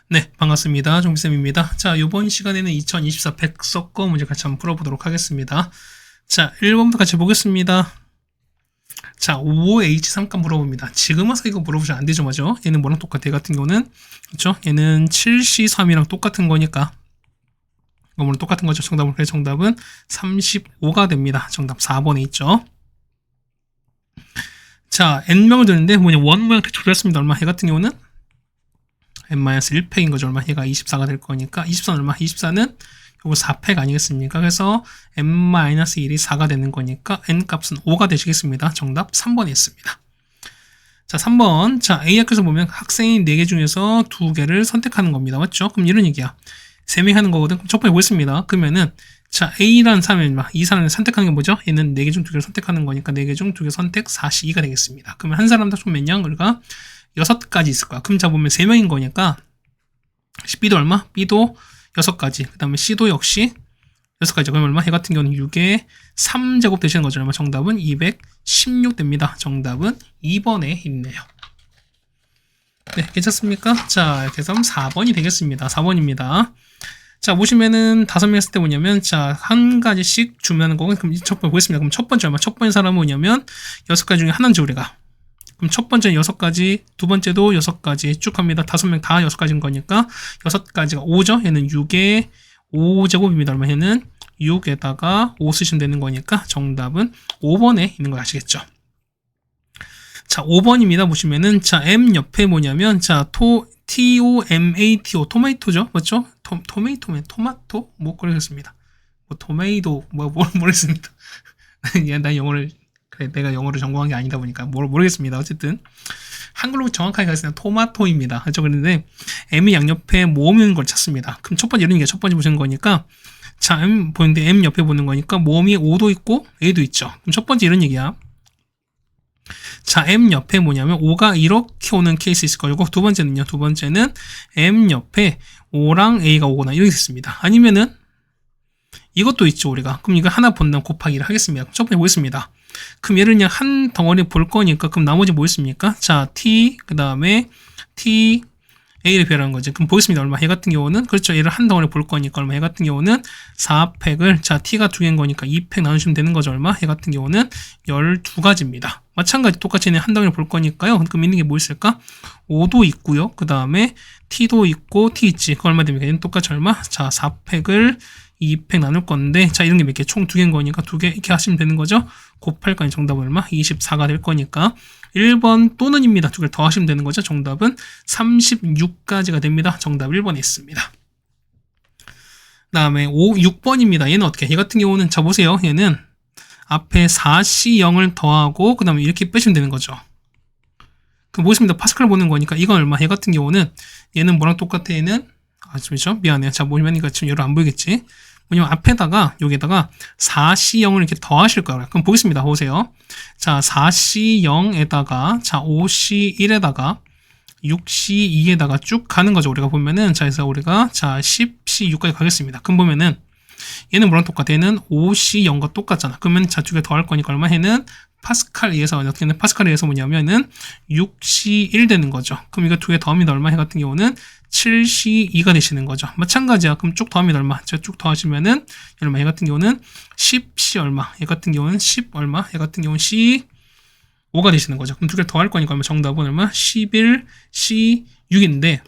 네, 반갑습니다. 종비쌤입니다. 자, 이번 시간에는 2024 백서거 문제 같이 한번 풀어보도록 하겠습니다. 자, 1번부터 같이 보겠습니다. 자, 5H3값 물어봅니다. 지금 와서 이거 물어보시면 안 되죠, 맞죠? 얘는 뭐랑 똑같아? 얘 같은 경우는, 그렇죠? 얘는 7C3이랑 똑같은 거니까. 이거랑 똑같은 거죠. 정답은 35가 됩니다. 정답 4번에 있죠. 자, n명을 드는데, 원 모양 대충 그렸습니다. 얼마? 얘 같은 경우는 n-1팩인 거죠. 얼마? 얘가 24가 될 거니까 24는 얼마? 24는 요거 4팩 아니겠습니까? 그래서 n-1이 4가 되는 거니까 n 값은 5가 되시겠습니다. 정답 3번에 있습니다. 자, 3번. 자, A학교에서 보면 학생이 4개 중에서 2개를 선택하는 겁니다. 맞죠? 그럼 이런 얘기야. 3명이 하는 거거든. 그럼 첫 번째 보겠습니다. 그러면은 자, A라는 사람이 이 사람을 선택하는 게 뭐죠? 얘는 4개 중 2개를 선택하는 거니까 4개 중 2개 선택 4C2가 되겠습니다. 그러면 한 사람당 총 몇 명? 우리가 6가지 있을 거야. 그럼 자 보면 3명인 거니까 B도 얼마? B도 6가지. 그 다음에 C도 역시 6가지. 그럼 얼마? 얘 같은 경우는 6의 3제곱 되시는 거죠. 얼마? 정답은 216 됩니다. 정답은 2번에 있네요. 네, 괜찮습니까? 자, 이렇게 해서 4번이 되겠습니다. 4번입니다. 자, 보시면은 5명 했을 때 뭐냐면, 자, 한 가지씩 주문하는 거고, 그럼 첫 번째 보겠습니다. 그럼 첫 번째 얼마? 첫 번째 사람은 뭐냐면, 6가지 중에 하나인지 우리가. 그럼 첫 번째는 6가지, 두 번째도 6가지 쭉 합니다. 5명 다 6가지인 거니까 6가지가 5죠. 얘는 6의 5제곱입니다. 얼마? 얘는 6에다가 5 쓰시면 되는 거니까 정답은 5번에 있는 걸 아시겠죠? 자, 5번입니다. 보시면은 자, M 옆에 뭐냐면 자, T-O-M-A-T-O 토마토죠. 맞죠? 토마토? 뭐 그러겠습니다. 뭐 토메이도 모르겠습니다. 난 영어를 그래, 내가 영어를 전공한 게 아니다 보니까 모르겠습니다. 어쨌든 한글로 정확하게 가겠습니다. 토마토입니다. 그렇죠? 그런데 M이 양옆에 모으는 걸 찾습니다. 그럼 첫 번째 이런 게 첫 번째 보시는 거니까 자, M 보는데 M 옆에 보는 거니까 모음이 O도 있고 A도 있죠. 그럼 첫 번째 이런 얘기야. 자, M 옆에 뭐냐면 O가 이렇게 오는 케이스 있을 거고 두 번째는요. 두 번째는 M 옆에 O랑 A가 오거나 이렇게 있습니다. 아니면은 이것도 있죠, 우리가. 그럼 이거 하나 본다면 곱하기를 하겠습니다. 첫 번째 보겠습니다. 그럼 얘를 그냥 한 덩어리 볼 거니까, 그럼 나머지 뭐 있습니까? 자, T, 그 다음에 T, A를 배열하는 거죠. 그럼 보겠습니다. 얼마? 얘 같은 경우는, 그렇죠. 얘를 한 덩어리 볼 거니까, 얼마? 얘 같은 경우는 4팩을, 자, T가 2개인 거니까 2팩 나누시면 되는 거죠. 얼마? 얘 같은 경우는 12가지입니다. 마찬가지, 똑같이 얘는 한 덩어리 볼 거니까요. 그럼 있는 게 뭐 있을까? 5도 있고요. 그 다음에 T도 있고, T 있지. 그 얼마 됩니까? 얘는 똑같이 얼마? 자, 4팩을 2팩 나눌 건데, 자, 이런 게 몇 개? 총 2개인 거니까 2개 이렇게 하시면 되는 거죠? 곱할 거니 정답은 얼마? 24가 될 거니까 1번 또는입니다. 2개를 더 하시면 되는 거죠? 정답은 36가지가 됩니다. 정답 1번에 있습니다. 다음에 6번입니다. 얘는 어떻게? 얘 같은 경우는 자 보세요. 얘는 앞에 4C0을 더하고 그 다음에 이렇게 빼시면 되는 거죠. 그럼 보겠습니다. 파스칼 보는 거니까 이건 얼마? 얘 같은 경우는 얘는 뭐랑 똑같아? 얘는 잠시만요. 미안해요. 자, 보시면 이거 지금 여러 안 보이겠지? 뭐냐면 앞에다가 여기다가 4C0을 이렇게 더하실 거예요. 그럼 보겠습니다. 보세요. 자, 4C0에다가 자, 5C1에다가 6C2에다가 쭉 가는 거죠. 우리가 보면은 자, 그래서 우리가 자, 10C6까지 가겠습니다. 그럼 보면은 얘는 뭐랑 똑같아? 얘는 5C0과 똑같잖아. 그러면 자, 2개 더할 거니까 얼마? 얘는 파스칼에 의해서 어떻게 되는 파스칼에 의해서 뭐냐면은 6C1 되는 거죠. 그럼 이거 2개 더하면 얼마? 얘 같은 경우는 7C2가 되시는 거죠. 마찬가지야. 그럼 쭉 더하면 얼마? 자, 쭉 더하시면은 얼마? 얘 같은 경우는 10C 얼마? 얘 같은 경우는 10 얼마? 얘 같은 경우는 C5가 되시는 거죠. 그럼 2개 더할 거니까 얼마? 정답은 얼마? 11C6인데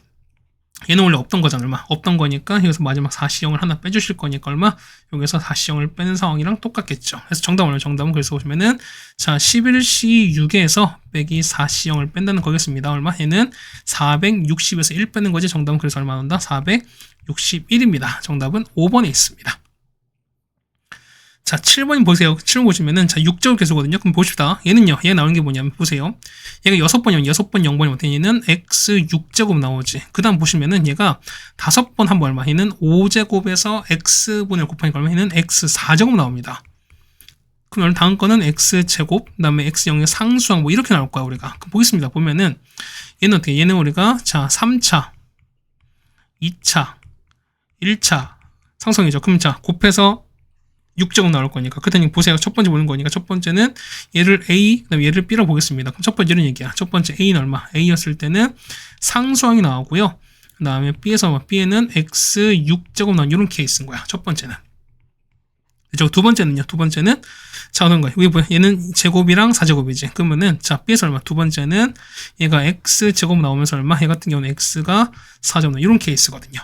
얘는 원래 없던 거잖아. 얼마? 없던 거니까 여기서 마지막 4C0을 하나 빼주실 거니까 얼마? 여기서 4C0을 빼는 상황이랑 똑같겠죠. 그래서 정답은 그래서 보시면은 자, 11C6에서 빼기 4C0을 뺀다는 거겠습니다. 얼마? 얘는 460에서 1 빼는 거지. 정답은 그래서 얼마 나온다? 461입니다. 정답은 5번에 있습니다. 자, 7번 보세요. 7번 보시면은, 자, 6제곱 계수거든요. 그럼 보십시다. 얘는요, 얘 나오는 게 뭐냐면, 보세요. 얘가 6번이면, 6번 0번이면, 어떻게 얘는 x6제곱 나오지. 그 다음 보시면은, 얘가 5번 한 번 얼마? 얘는 5제곱에서 x분을 곱하니까 얼마? 얘는 x4제곱 나옵니다. 그럼 다음 거는 x제곱, 그 다음에 x0의 상수항, 뭐, 이렇게 나올 거야, 우리가. 그럼 보겠습니다. 보면은, 얘는 어떻게? 얘는 우리가, 자, 3차, 2차, 1차 상수항이죠. 그럼 자, 곱해서 6제곱 나올 거니까. 그때는 보세요. 첫 번째 보는 거니까. 첫 번째는 얘를 A, 그 다음에 얘를 B로 보겠습니다. 그럼 첫 번째 이런 얘기야. 첫 번째 A는 얼마? A였을 때는 상수항이 나오고요. 그 다음에 B에서 B에는 X 6제곱 나온 이런 케이스인 거야. 첫 번째는. 그죠? 두 번째는요. 두 번째는 자, 어떤 거야? 여기 뭐야? 얘는 제곱이랑 4제곱이지. 그러면은 자, B에서 얼마? 두 번째는 얘가 X 제곱 나오면서 얼마? 얘 같은 경우는 X가 4제곱 나온 이런 케이스거든요.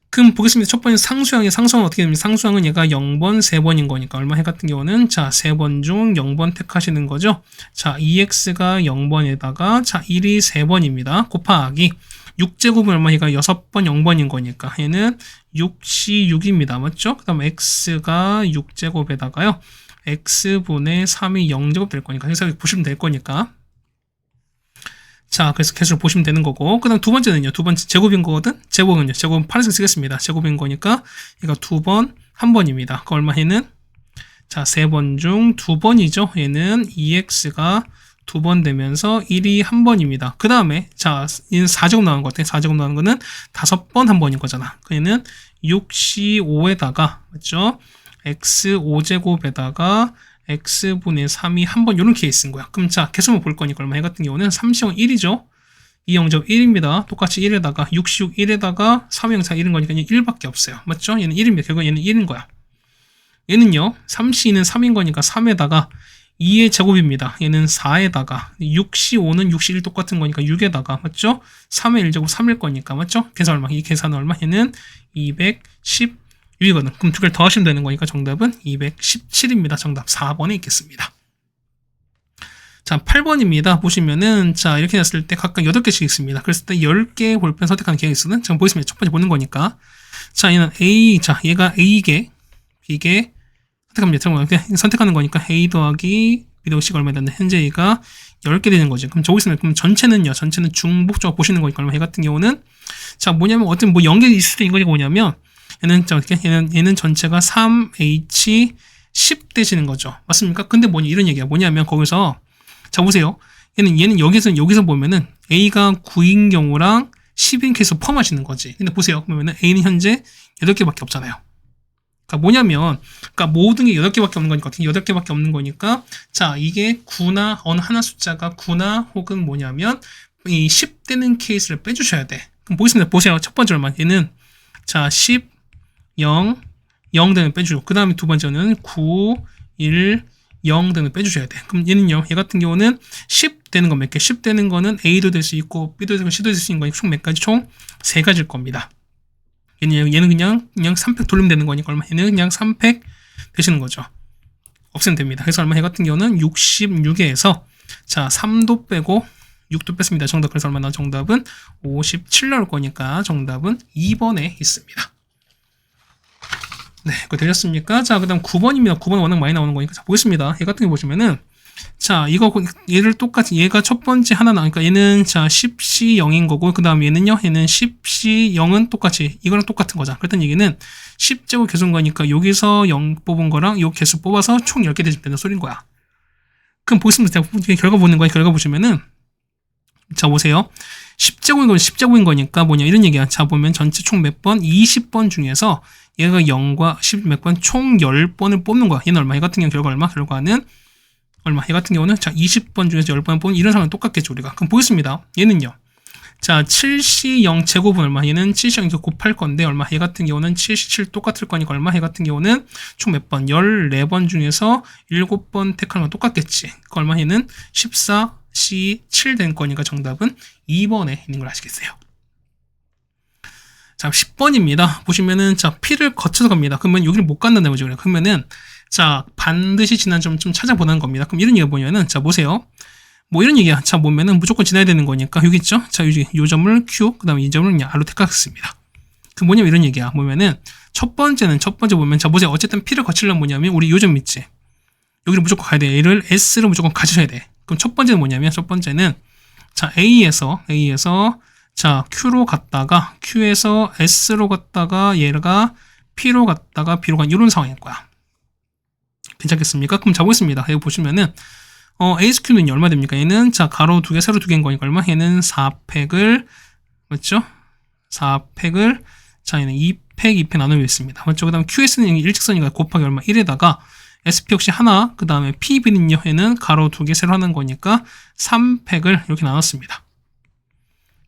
그럼 보겠습니다. 첫 번째 상수항이 상수항은 어떻게 됩니까? 상수항은 얘가 0번, 3번인 거니까 얼마? 해 같은 경우는 자, 3번 중 0번 택하시는 거죠. 자, 2x가 0번에다가 자, 1이 3번입니다. 곱하기 6제곱은 얼마? 얘가 6번 0번인 거니까 얘는 6시 6입니다. 맞죠? 그 다음에 x가 6제곱에다가요. x분의 3이 0제곱 될 거니까 여기서 보시면 될 거니까 자, 그래서 개수를 보시면 되는 거고, 그 다음 두 번째는요, 두 번째 제곱인 거거든? 제곱은요, 제곱은 파란색 쓰겠습니다. 제곱인 거니까, 얘가 2번, 1번입니다. 그 얼마 얘는? 자, 3번 중 2번이죠. 얘는 2x가 2번 되면서 1이 1번입니다. 그 다음에, 자, 얘는 4제곱 나오는 거 같아. 4제곱 나오는 거는 5번 1번인 거잖아. 얘는 6C5에다가, 맞죠? x 5제곱에다가, x분의 3이 1번 이런 케이스인 거야. 그럼 자, 개수만 볼 거니까 얼마? 해 같은 경우는 3C0 1이죠. 2영접 1입니다. 똑같이 1에다가 6C6 1에다가 3영사 1인 거니까 얘는 1밖에 없어요. 맞죠? 얘는 1입니다. 결국 얘는 1인 거야. 얘는요. 3C는 3인 거니까 3에다가 2의 제곱입니다. 얘는 4에다가 6C5는 6C1 똑같은 거니까 6에다가 맞죠? 3의 1제곱 3일 거니까 맞죠? 계산 얼마? 이 계산은 얼마? 얘는 210 6이거든. 그럼 두 개를 더하시면 되는 거니까 정답은 217입니다. 정답 4번에 있겠습니다. 자, 8번입니다. 보시면은, 자, 이렇게 됐을 때 각각 8개씩 있습니다. 그랬을 때 10개의 볼펜 선택하는 케이스는 지금 보시면 첫 번째 보는 거니까. 자, 얘는 A, 자, 얘가 A개, B개, 선택하는 거니까 A 더하기 B 더하기 C가 얼마 되는데, 현재 얘가 10개 되는 거죠. 그럼 저기 있으면, 그럼 전체는요, 전체는 중복조합 보시는 거니까 얼마, 얘 같은 경우는, 자, 뭐냐면, 어떤 뭐 연계 있을 수도 있는 거니까 뭐냐면, 얘는 전체가 3H 10 되시는 거죠. 맞습니까? 근데 뭐냐, 이런 얘기야. 뭐냐면, 거기서, 자, 보세요. 얘는 여기서 보면은, A가 9인 경우랑 10인 케이스 포함하시는 거지. 근데 보세요. 그러면은 A는 현재 8개밖에 없잖아요. 그러니까 뭐냐면, 그러니까 모든 게 8개밖에 없는 거니까, 어떻게 8개밖에 없는 거니까, 자, 이게 9나, 어느 하나 숫자가 9나 혹은 뭐냐면, 이 10 되는 케이스를 빼주셔야 돼. 그럼 보겠습니다. 보세요. 첫 번째 얼마? 얘는, 자, 10, 0, 0 되는 빼주고, 그 다음에 두 번째는 9, 1, 0 되는 빼주셔야 돼. 그럼 얘는요, 얘 같은 경우는 10 되는 건 몇 개? 10 되는 거는 A도 될 수 있고, B도 되고, C도 될 수 있는 거니까 총 몇 가지? 총 3가지일 겁니다. 얘는 그냥 3팩 돌리면 되는 거니까 얼마? 얘는 그냥 3팩 되시는 거죠. 없애면 됩니다. 그래서 얼마? 얘 같은 경우는 66에서, 자, 3도 빼고, 6도 뺐습니다. 정답. 그래서 얼마나? 정답은 57 나올 거니까 정답은 2번에 있습니다. 네, 그거 되셨습니까? 자, 그 다음 9번입니다. 9번은 워낙 많이 나오는 거니까. 자, 보겠습니다. 얘 같은 거 보시면은, 자, 얘를 똑같이, 얘가 첫 번째 하나 나오니까 얘는, 자, 10C0인 거고, 그 다음 얘는요, 얘는 10C0은 똑같이, 이거랑 똑같은 거잖아. 그랬더니 얘는 10제곱 개수인 거니까 여기서 0 뽑은 거랑 요 개수 뽑아서 총 10개 대주면 되는 소리인 거야. 그럼 보겠습니다. 결과 보는 거야. 결과 보시면은, 자, 보세요. 10제곱인 거니까 뭐냐, 이런 얘기야. 자, 보면 전체 총 몇 번? 20번 중에서 얘가 0과 10 몇 번? 총 10번을 뽑는 거야. 얘는 얼마? 얘 같은 경우 결과 얼마? 결과는 얼마? 얘 같은 경우는 자, 20번 중에서 10번을 뽑는 이런 상황은 똑같겠죠, 우리가. 그럼 보겠습니다. 얘는요. 자, 7C0 제곱은 얼마? 얘는 7C0 이렇게 곱할 건데 얼마? 얘 같은 경우는 7C7 똑같을 거니까 얼마? 얘 같은 경우는 총 몇 번? 14번 중에서 7번 택하는 건 똑같겠지. 그 얼마? 얘는 14C7 된 거니까 정답은 2번에 있는 걸 아시겠어요? 자, 10번입니다. 보시면은, 자, P를 거쳐서 갑니다. 그러면 여기를 못 간다는 거죠. 그러면은, 자, 반드시 지난 점 좀 찾아보는 겁니다. 그럼 이런 얘기가 뭐냐면은, 자, 보세요. 뭐 이런 얘기야. 자, 보면은 무조건 지나야 되는 거니까, 여기 있죠? 자, 요 점을 Q, 그 다음에 이 점을 그냥 R로 택하겠습니다. 그 뭐냐면 이런 얘기야. 보면은, 첫 번째 보면, 자, 보세요. 어쨌든 P를 거치려면 뭐냐면, 우리 요 점 있지? 여기를 무조건 가야 돼. 얘를 S로 무조건 가셔야 돼. 그럼 첫 번째는 뭐냐면, 첫 번째는, 자, A에서, 자, Q로 갔다가, Q에서 S로 갔다가, 얘가 P로 갔다가, B로 간, 이런 상황일 거야. 괜찮겠습니까? 그럼 자, 보겠습니다. 여기 보시면은, ASQ는 얼마 됩니까? 얘는, 자, 가로 2개, 세로 2개인 거니까 얼마? 얘는 4팩을, 맞죠? 4팩을, 자, 얘는 2팩 나누고 있습니다. 맞죠? 그 다음에 QS는 일직선이니까 곱하기 얼마? 1에다가, SP 역시 하나, 그 다음에 PB는요, 얘는 가로 2개, 세로 하는 거니까 3팩을 이렇게 나눴습니다.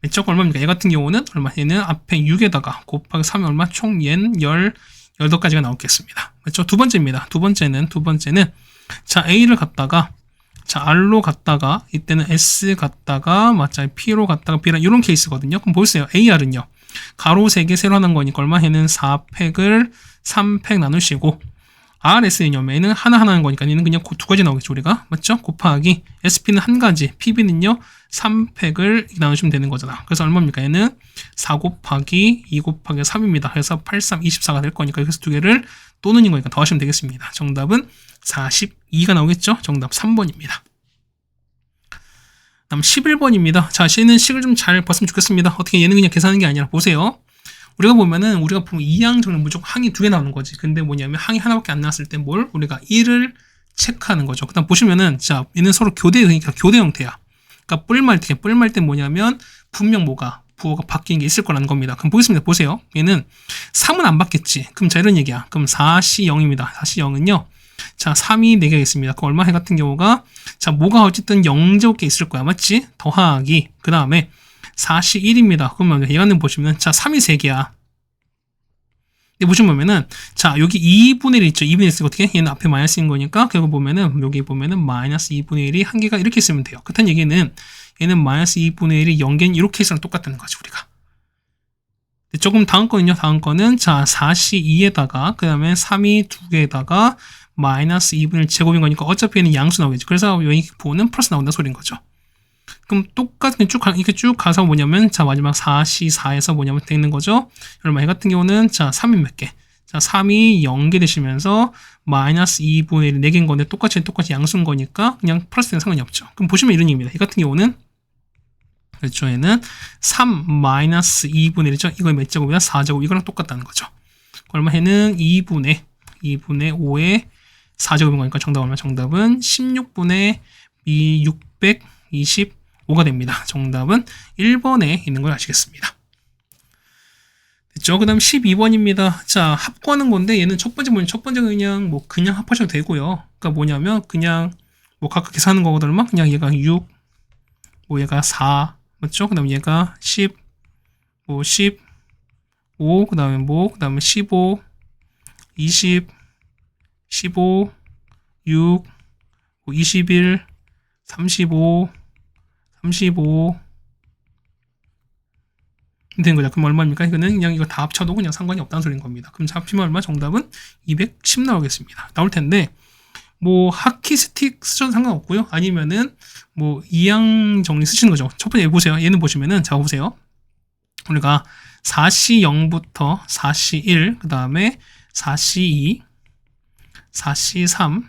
H가 얼마입니까? 얘 같은 경우는 얼마? 얘는 앞에 6에다가 곱하기 3이 얼마? 총 얘는 18가지가 나오겠습니다. 그렇죠? 두 번째입니다. 두 번째는 자, A를 갖다가 자, R로 갔다가 이때는 S 갔다가 맞자 P로 갔다가 B라 이런 케이스거든요. 그럼 보세요. AR은요. 가로 3개 세로 하는 거니까 얼마? 얘는 4팩을 3팩 나누시고 RS는요. 얘는 하나 하는 거니까 얘는 그냥 두 가지 나오겠죠. 우리가. 맞죠? 곱하기 SP는 한 가지, PB는요. 3팩을 나누시면 되는 거잖아. 그래서 얼마입니까? 얘는 4 곱하기 2 곱하기 3입니다. 그래서 8, 3, 24가 될 거니까 여기서 두 개를 또 넣는 거니까 더하시면 되겠습니다. 정답은 42가 나오겠죠? 정답 3번입니다. 다음 11번입니다. 자, 얘는 식을 좀 잘 봤으면 좋겠습니다. 어떻게 얘는 그냥 계산하는 게 아니라 보세요. 우리가 보면 2항 정리는 무조건 항이 2개 나오는 거지. 근데 뭐냐면 항이 하나밖에 안 나왔을 때 뭘? 우리가 1을 체크하는 거죠. 그 다음 보시면은 자, 얘는 서로 그러니까 교대 형태야. 그러니까 뿔말 때 뭐냐면 분명 부호가 바뀐 게 있을 거라는 겁니다. 그럼 보겠습니다. 보세요. 얘는 3은 안 바뀌었지. 그럼 자, 이런 얘기야. 그럼 4C0입니다. 4C0은요. 자, 3이 4개가 있습니다. 그 얼마 해 같은 경우가 자, 뭐가 어쨌든 0제곱개 있을 거야. 맞지? 더하기. 그 다음에 4C1입니다. 그러면 얘가는 보시면 자, 3이 3개야. 근데 보시면은 자, 여기 2분의 1 있죠. 2분의 1 쓰고 어떻게? 얘는 앞에 마이너스인 거니까 결국 보면은 여기 보면은 마이너스 2분의 1이 한 개가 이렇게 쓰면 돼요. 그렇다는 얘기는 얘는 마이너스 2분의 1이 0개는 이렇게 있으랑 똑같다는 거지, 우리가. 조금 다음 거는요. 다음 거는 자, 4C2에다가 그 다음에 3이 2개에다가 마이너스 2분의 1 제곱인 거니까 어차피 얘는 양수 나오겠죠. 그래서 여기 부호는 플러스 나온다 소리인 거죠. 그럼 똑같은 이렇게 쭉 가서 뭐냐면 자, 마지막 4C4에서 뭐냐면 되는 거죠. 얼마 해 같은 경우는 자, 3이 몇 개? 자, 3이 0개 되시면서 마이너스 2분의 1 4개인 건데 똑같이 양수인 거니까 그냥 플러스는 상관이 없죠. 그럼 보시면 이런 얘기입니다. 이 같은 경우는 그렇죠. 얘는 3 마이너스 2분의 1이죠. 이거 몇 제곱이야? 4제곱. 이거랑 똑같다는 거죠. 얼마 해는 2분의 5의 4제곱인 거니까 정답 얼마? 정답은 16분의 625가 됩니다. 정답은 1번에 있는 걸 아시겠습니다. 됐죠? 그 다음 12번입니다. 자, 합구하는 건데 얘는 첫 번째 그냥 합하셔도 되고요. 그러니까 뭐냐면 그냥 각각 계산하는 거거든. 얼마? 그냥 얘가 6, 얘가 4, 맞죠? 그 다음에 얘가 10, 15, 그 다음에 그 다음에 15, 20, 15, 6, 21, 35, 되는 거죠. 그럼 얼마입니까? 이거는 그냥 이거 다 합쳐도 그냥 상관이 없다는 소리인 겁니다. 그럼 합치면 얼마? 정답은 210 나오겠습니다. 나올 텐데 하키 스틱 쓰셔도 상관없고요. 아니면은 2항 정리 쓰시는 거죠. 첫 번째 보세요. 얘는 보시면은 자, 보세요. 우리가 4C0부터 4C1, 그 다음에 4C2, 4C3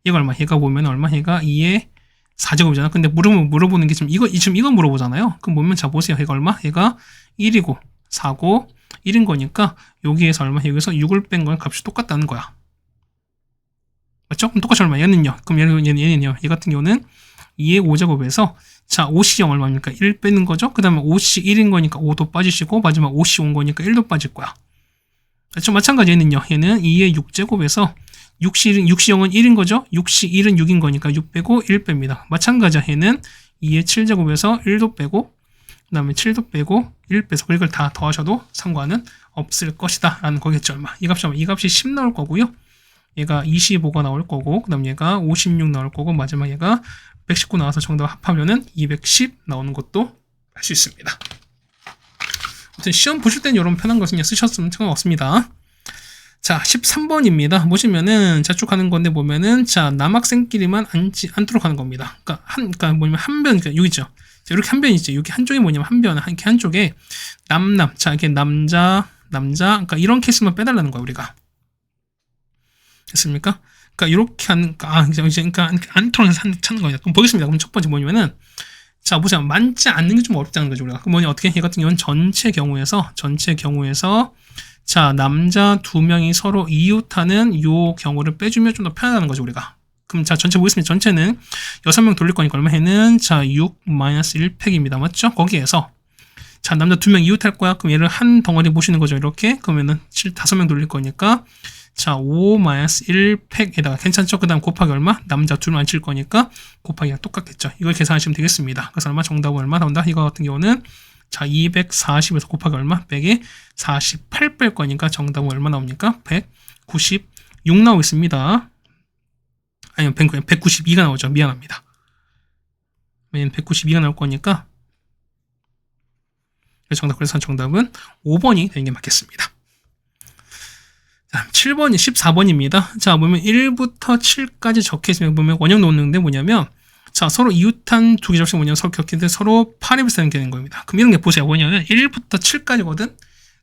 얘가 얼마? 얘가 보면 얼마? 얘가 2의 4제곱이잖아. 근데 물어보는 게 지금 이거 물어보잖아요. 그럼 보면 자, 보세요. 얘가 얼마? 얘가 1이고 4고 1인 거니까 여기에서 얼마? 여기서 6을 뺀 건 값이 똑같다는 거야. 맞죠? 그럼 똑같이 얼마? 얘는요. 그럼 얘는요. 얘 같은 경우는 2의 5제곱에서 자, 5C0 얼마입니까? 1 빼는 거죠. 그 다음에 5C1인 거니까 5도 빠지시고 마지막 5C 온 거니까 1도 빠질 거야. 그렇죠? 마찬가지 얘는요. 얘는 2의 6제곱에서 6C0은 1인 거죠. 6C1은 6인 거니까 6 빼고 1 뺍니다. 마찬가지야. 얘는 2의 7제곱에서 1도 빼고 그 다음에 7도 빼고 1 빼서 이걸 다 더하셔도 상관은 없을 것이다 라는 거겠죠. 얼마? 이 값이 10 나올 거고요. 얘가 25가 나올 거고 그 다음 얘가 56 나올 거고 마지막 얘가 119 나와서 정답 합하면은 210 나오는 것도 할 수 있습니다. 아무튼 시험 보실 때는 이런 편한 것은 그냥 쓰셨으면 상관없습니다. 자, 13번입니다. 보시면은 쭉 가는 건데 보면은 자, 남학생끼리만 앉도록 하는 겁니다. 그러니까 뭐냐면 한 변, 그러니까 여기 있죠. 자, 이렇게 한 변이 있죠. 여기 한쪽에 뭐냐면 한 변, 이렇게 한쪽에 자, 이렇게 남자, 그러니까 이런 케이스만 빼달라는 거야, 우리가. 됐습니까? 그러니까 이렇게 하는, 그러니까 안토록 찾는 거예요. 그럼 보겠습니다. 그럼 첫 번째 뭐냐면은 자, 보세요. 만지 않는 게 좀 어렵다는 거죠, 우리가. 그럼 어떻게? 얘 같은 경우는 전체 경우에서 자, 남자 2명이 서로 이웃하는 요 경우를 빼주면 좀 더 편하다는 거죠, 우리가. 그럼 자, 전체 보겠습니다. 전체는 6명 돌릴 거니까 얼마 해는 자, 6-1팩입니다. 맞죠? 거기에서 자, 남자 2명 이웃할 거야. 그럼 얘를 한 덩어리 보시는 거죠, 이렇게. 그러면은 5명 돌릴 거니까 자, 5-1 팩에다가 괜찮죠? 그 다음 곱하기 얼마? 남자 둘만 안 칠 거니까 곱하기가 똑같겠죠. 이걸 계산하시면 되겠습니다. 그래서 얼마? 정답은 얼마 나온다? 이거 같은 경우는 자, 240에서 곱하기 얼마? 100에 48 뺄 거니까 정답은 얼마 나옵니까? 196 나오겠습니다. 아니면 192가 나오죠. 미안합니다. 192가 나올 거니까 그래서 정답은 5번이 되는 게 맞겠습니다. 자, 7번이 14번입니다. 자, 보면 1부터 7까지 적혀 있으면 보면 원형 놓는데 뭐냐면 자, 서로 이웃한 두 개 접시 뭐냐면 서로 겹치는데 서로 8에 비슷하게 되는 겁니다. 그럼 이런 게 보세요. 뭐냐면 1부터 7까지거든.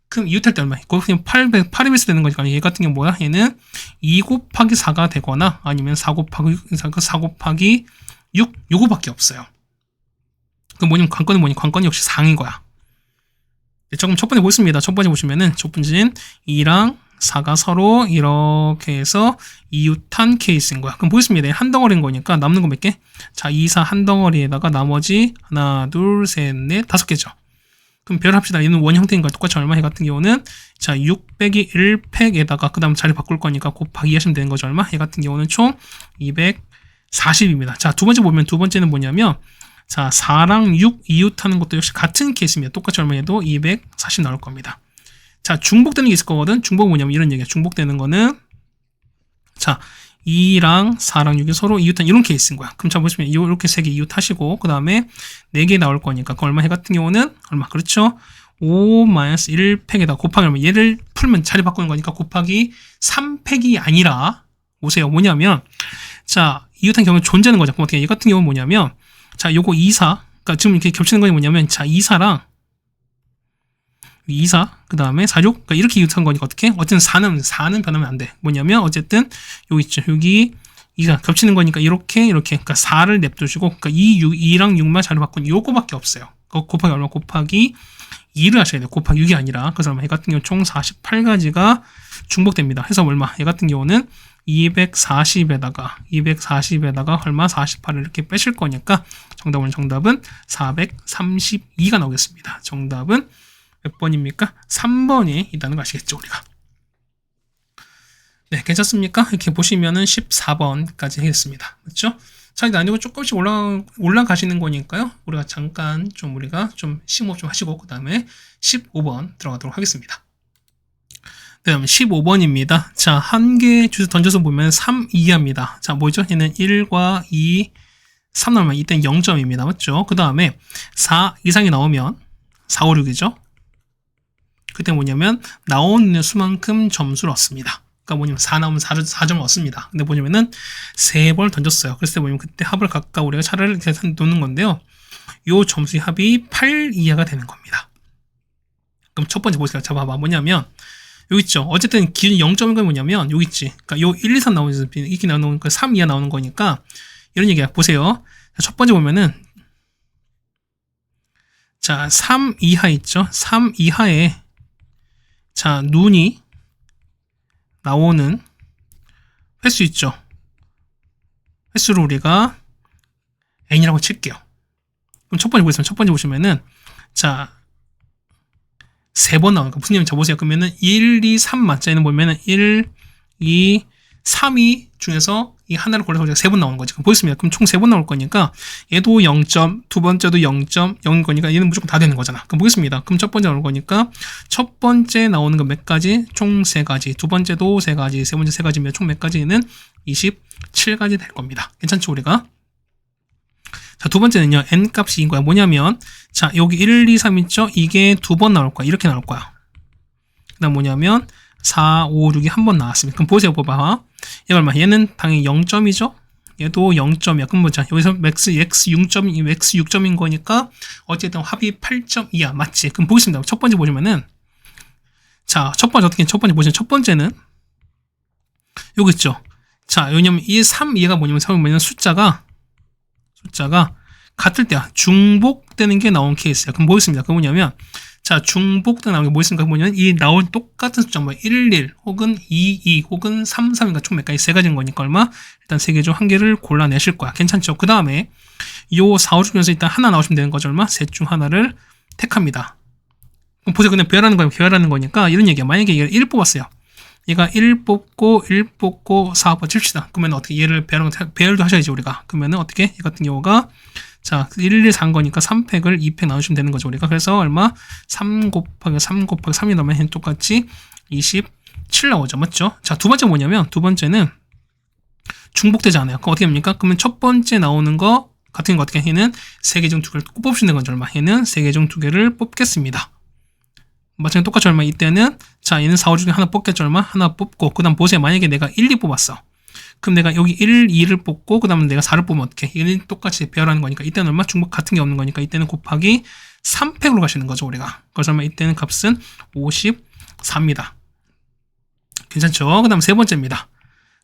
그럼 이웃할 때 얼마? 그냥 8에 비슷 되는 거니까 얘 같은 게 뭐야? 얘는 2 곱하기 4가 되거나 아니면 4 곱하기 6 요거밖에 없어요. 그럼 뭐냐면 관건이 역시 상인 거야. 조금 첫 번째 보겠습니다. 첫 번째 보시면은 첫 번째는 2랑 4가 서로 이렇게 해서 이웃한 케이스인 거야. 그럼 보겠습니다. 한 덩어리인 거니까 남는 거 몇 개? 자, 2, 4 한 덩어리에다가 나머지 하나, 둘, 셋, 넷, 5개죠. 그럼 별합시다. 얘는 원 형태인 거 똑같이 얼마? 얘 같은 경우는 자, 6 빼기 1 팩에다가 그 다음 자리 바꿀 거니까 곱하기 하시면 되는 거죠. 얼마? 얘 같은 경우는 총 240입니다. 자, 두 번째 보면 두 번째는 뭐냐면 자, 4랑 6 이웃하는 것도 역시 같은 케이스입니다. 똑같이 얼마에도 240 나올 겁니다. 자, 중복되는 게 있을 거거든. 중복은 뭐냐면 이런 얘기야. 중복되는 거는 자, 2랑 4랑 6이 서로 이웃한 이런 케이스인 거야. 그럼 자, 보시면 이렇게 3개 이웃하시고 그 다음에 4개 나올 거니까 그 얼마 해 같은 경우는 얼마? 그렇죠? 5-1 팩에다 곱하기 얼마? 얘를 풀면 자리 바꾸는 거니까 곱하기 3팩이 아니라 보세요. 뭐냐면 자, 이웃한 경우는 존재하는 거죠. 그럼 어떻게 얘 같은 경우는 뭐냐면 자, 요거 2, 4. 그러니까 지금 이렇게 겹치는 거 뭐냐면 자, 2, 4랑 2, 4, 그 다음에 4, 6. 그러니까 이렇게 이웃한 거니까 어떻게? 어쨌든 4는 변하면 안 돼. 뭐냐면 어쨌든 여기 있죠. 여기 2가 겹치는 거니까 이렇게 그러니까 4를 냅두시고 그러니까 2랑 6만 자리 바꾼 요거밖에 없어요. 곱하기 얼마? 곱하기 2를 하셔야 돼요. 곱하기 6이 아니라. 그래서 얘 같은 경우 총 48가지가 중복됩니다. 해서 얼마? 얘 같은 경우는 240에다가 얼마? 48을 이렇게 빼실 거니까 정답은 432가 나오겠습니다. 정답은 몇 번입니까? 3번이 있다는 거 아시겠죠, 우리가? 네, 괜찮습니까? 이렇게 보시면은 14번까지 하겠습니다. 그렇죠? 자, 난이도 조금씩 올라가시는 거니까요. 우리가 잠깐 좀 심호흡 좀 하시고 그 다음에 15번 들어가도록 하겠습니다. 네, 그럼 15번입니다. 자, 한 개 주제 던져서 보면 3 이하입니다. 자, 뭐죠? 얘는 1과 2, 3 나오면 이때는 0점입니다. 맞죠? 그 다음에 4 이상이 나오면 4, 5, 6이죠? 그때 뭐냐면 나오는 수만큼 점수를 얻습니다. 그러니까 뭐냐면 4 나오면 4점을 얻습니다. 근데 뭐냐면은 3번을 던졌어요. 그랬을 때 뭐냐면 그때 합을 각각 우리가 차례를 놓는 건데요. 요 점수의 합이 8 이하가 되는 겁니다. 그럼 첫 번째 보세요. 자, 봐봐. 뭐냐면 여기 있죠. 어쨌든 기준이 0점인 건 뭐냐면 여기 있지. 그러니까 요 1, 2, 3 나오는 이렇게 나오는 거 3 이하 나오는 거니까 이런 얘기야. 보세요. 자, 첫 번째 보면은 자, 3 이하 있죠. 3 이하에 자, 눈이 나오는 횟수 있죠. 횟수를 우리가 n이라고 칠게요. 그럼 첫 번째 보겠습니다. 첫 번째 보시면은 자, 3번 나오니까 무슨 얘기인지 보세요. 그러면은 1, 2, 3 맞자에는 보면은 1, 2, 3이 중에서 이 하나를 골라서 우리가 3번 나오는 거지. 그럼 보겠습니다. 그럼 총 3번 나올 거니까 얘도 0점, 두 번째도 0점, 0인 거니까 얘는 무조건 다 되는 거잖아. 그럼 보겠습니다. 그럼 첫 번째 나올 거니까 첫 번째 나오는 거 몇 가지? 총 3가지. 두 번째도 3가지, 세 번째 3가지면 총 몇 가지는 27가지 될 겁니다. 괜찮죠, 우리가? 자, 두 번째는요, n 값이 인 거야. 뭐냐면, 자, 여기 1, 2, 3 있죠? 이게 2번 나올 거야. 이렇게 나올 거야. 그 다음 뭐냐면, 4, 5, 6이 한 번 나왔습니다. 그럼 보세요, 봐봐. 얘가 얼마? 얘는 당연히 0점이죠? 얘도 0점이야. 그럼 뭐자, 여기서 x 6점인 거니까, 어쨌든 합이 8점 이하. 맞지? 그럼 보겠습니다. 첫 번째 보시면은, 자, 첫 번째 보시면, 첫 번째는, 여기 있죠? 자, 왜냐면 이 3 이하가 뭐냐면 숫자가 같을 때야. 중복되는 게 나온 케이스야. 그럼 보겠습니다. 그게 뭐냐면, 자, 중복되는 나온 게 뭐 있습니까? 뭐냐면, 이 나온 똑같은 숫자, 1, 1, 혹은 2, 2, 혹은 3, 3인가 총 몇 가지? 3가지인 거니까 얼마? 일단 3개 중 한 개를 골라내실 거야. 괜찮죠? 그 다음에, 요 4, 5 중에서 일단 하나 나오시면 되는 거죠. 얼마? 셋 중 하나를 택합니다. 그럼 보세요. 그냥 배열하는 거니까, 이런 얘기야. 만약에 얘를 1 뽑았어요. 얘가 1 뽑고 1 뽑고 4 뽑고 칩시다. 그러면 어떻게 얘를 배열도 하셔야지 우리가. 그러면은 어떻게 얘 같은 경우가 자 1, 1, 4인 거니까 3팩을 2팩 나누시면 되는 거죠 우리가. 그래서 얼마? 3 곱하기 3 곱하기 3이 나오면 똑같이 27 나오죠. 맞죠? 자 두 번째 뭐냐면 두 번째는 중복되지 않아요. 그럼 어떻게 합니까? 그러면 첫 번째 나오는 거 같은 거 어떻게 얘는 3개 중 2개를 뽑으시는 건지 얼마? 얘는 3개 중 2개를 뽑겠습니다. 마찬가지로 똑같이 얼마? 이때는 자 얘는 4, 5 중에 하나 뽑겠죠 얼마? 하나 뽑고 그 다음 보세요. 만약에 내가 1, 2 뽑았어. 그럼 내가 여기 1, 2를 뽑고 그 다음에 내가 4를 뽑으면 어떻게? 얘는 똑같이 배열하는 거니까 이때는 얼마? 중복 같은 게 없는 거니까 이때는 곱하기 3팩으로 가시는 거죠 우리가. 그래서 얼마? 이때는 값은 54입니다. 괜찮죠? 그 다음 세 번째입니다.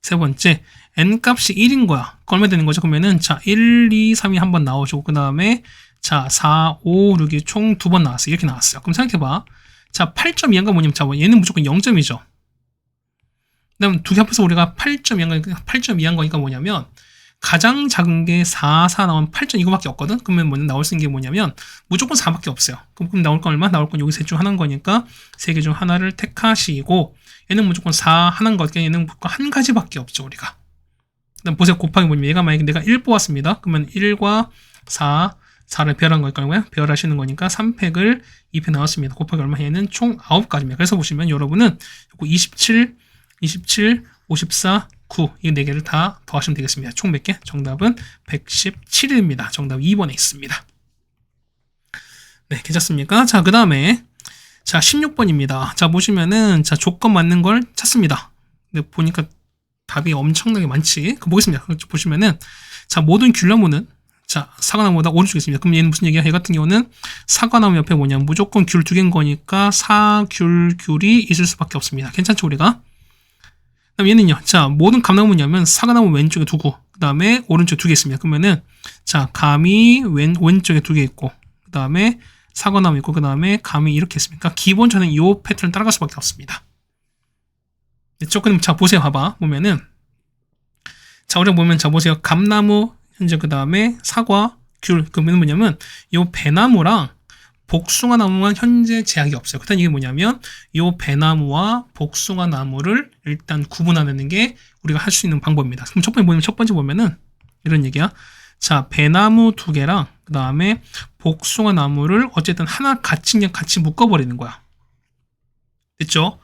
세 번째 n값이 1인 거야. 얼마 되는 거죠? 그러면은 자 1, 2, 3이 한 번 나오시고 그 다음에 자 4, 5, 6이 총 2번 나왔어요. 이렇게 나왔어요. 그럼 생각해봐. 자 8.2한 거 뭐냐면 자 얘는 무조건 0점이죠. 그 다음 두 개 합해서 우리가 8.2한 거니까 뭐냐면 가장 작은 게 4, 4 나오면 8점 이거밖에 없거든. 그러면 뭐 나올 수 있는 게 뭐냐면 무조건 4밖에 없어요. 그럼 나올 건 얼마? 나올 건 여기 셋 중 하나인 거니까 세 개 중 하나를 택하시고 얘는 무조건 4 하나인 거니까 얘는 무조건 한 가지밖에 없죠 우리가. 그다음 보세요. 곱하기 뭐냐면 얘가 만약에 내가 1 뽑았습니다. 그러면 1과 4를 배열한 거니까요. 배열하시는 거니까 3팩을 2팩 나왔습니다. 곱하기 얼마? 얘는 총 9가지입니다. 그래서 보시면 여러분은 27, 54, 9 이 4개를 다 더하시면 되겠습니다. 총 몇 개? 정답은 117입니다. 정답 2번에 있습니다. 네, 괜찮습니까? 자, 그 다음에 자 16번입니다. 자 보시면은 자 조건 맞는 걸 찾습니다. 근데 보니까 답이 엄청나게 많지. 보겠습니다. 보시면은 자 모든 귤나무는 자 사과나무보다 오른쪽에 있습니다. 그럼 얘는 무슨 얘기야? 얘 같은 경우는 사과나무 옆에 뭐냐 무조건 귤 2개인 거니까 귤이 있을 수밖에 없습니다. 괜찮죠 우리가? 그다음 얘는요. 자 모든 감나무냐면 사과나무 왼쪽에 두고 그 다음에 오른쪽에 2개 있습니다. 그러면은 자 감이 왼쪽에 2개 있고 그 다음에 사과나무 있고 그 다음에 감이 이렇게 있습니까? 기본적인 이 패턴을 따라갈 수밖에 없습니다. 됐죠? 그럼 자 보세요. 봐봐 보면은 자 우리가 보면 자 보세요. 감나무 현재 그 다음에 사과 귤 그러면 뭐냐면 이 배나무랑 복숭아 나무만 현재 제약이 없어요. 그다음 이게 뭐냐면 이 배나무와 복숭아 나무를 일단 구분하는 게 우리가 할 수 있는 방법입니다. 그럼 첫 번째 보면은 이런 얘기야. 자 배나무 2개랑 그 다음에 복숭아 나무를 어쨌든 하나 같이 그냥 같이 묶어버리는 거야. 됐죠?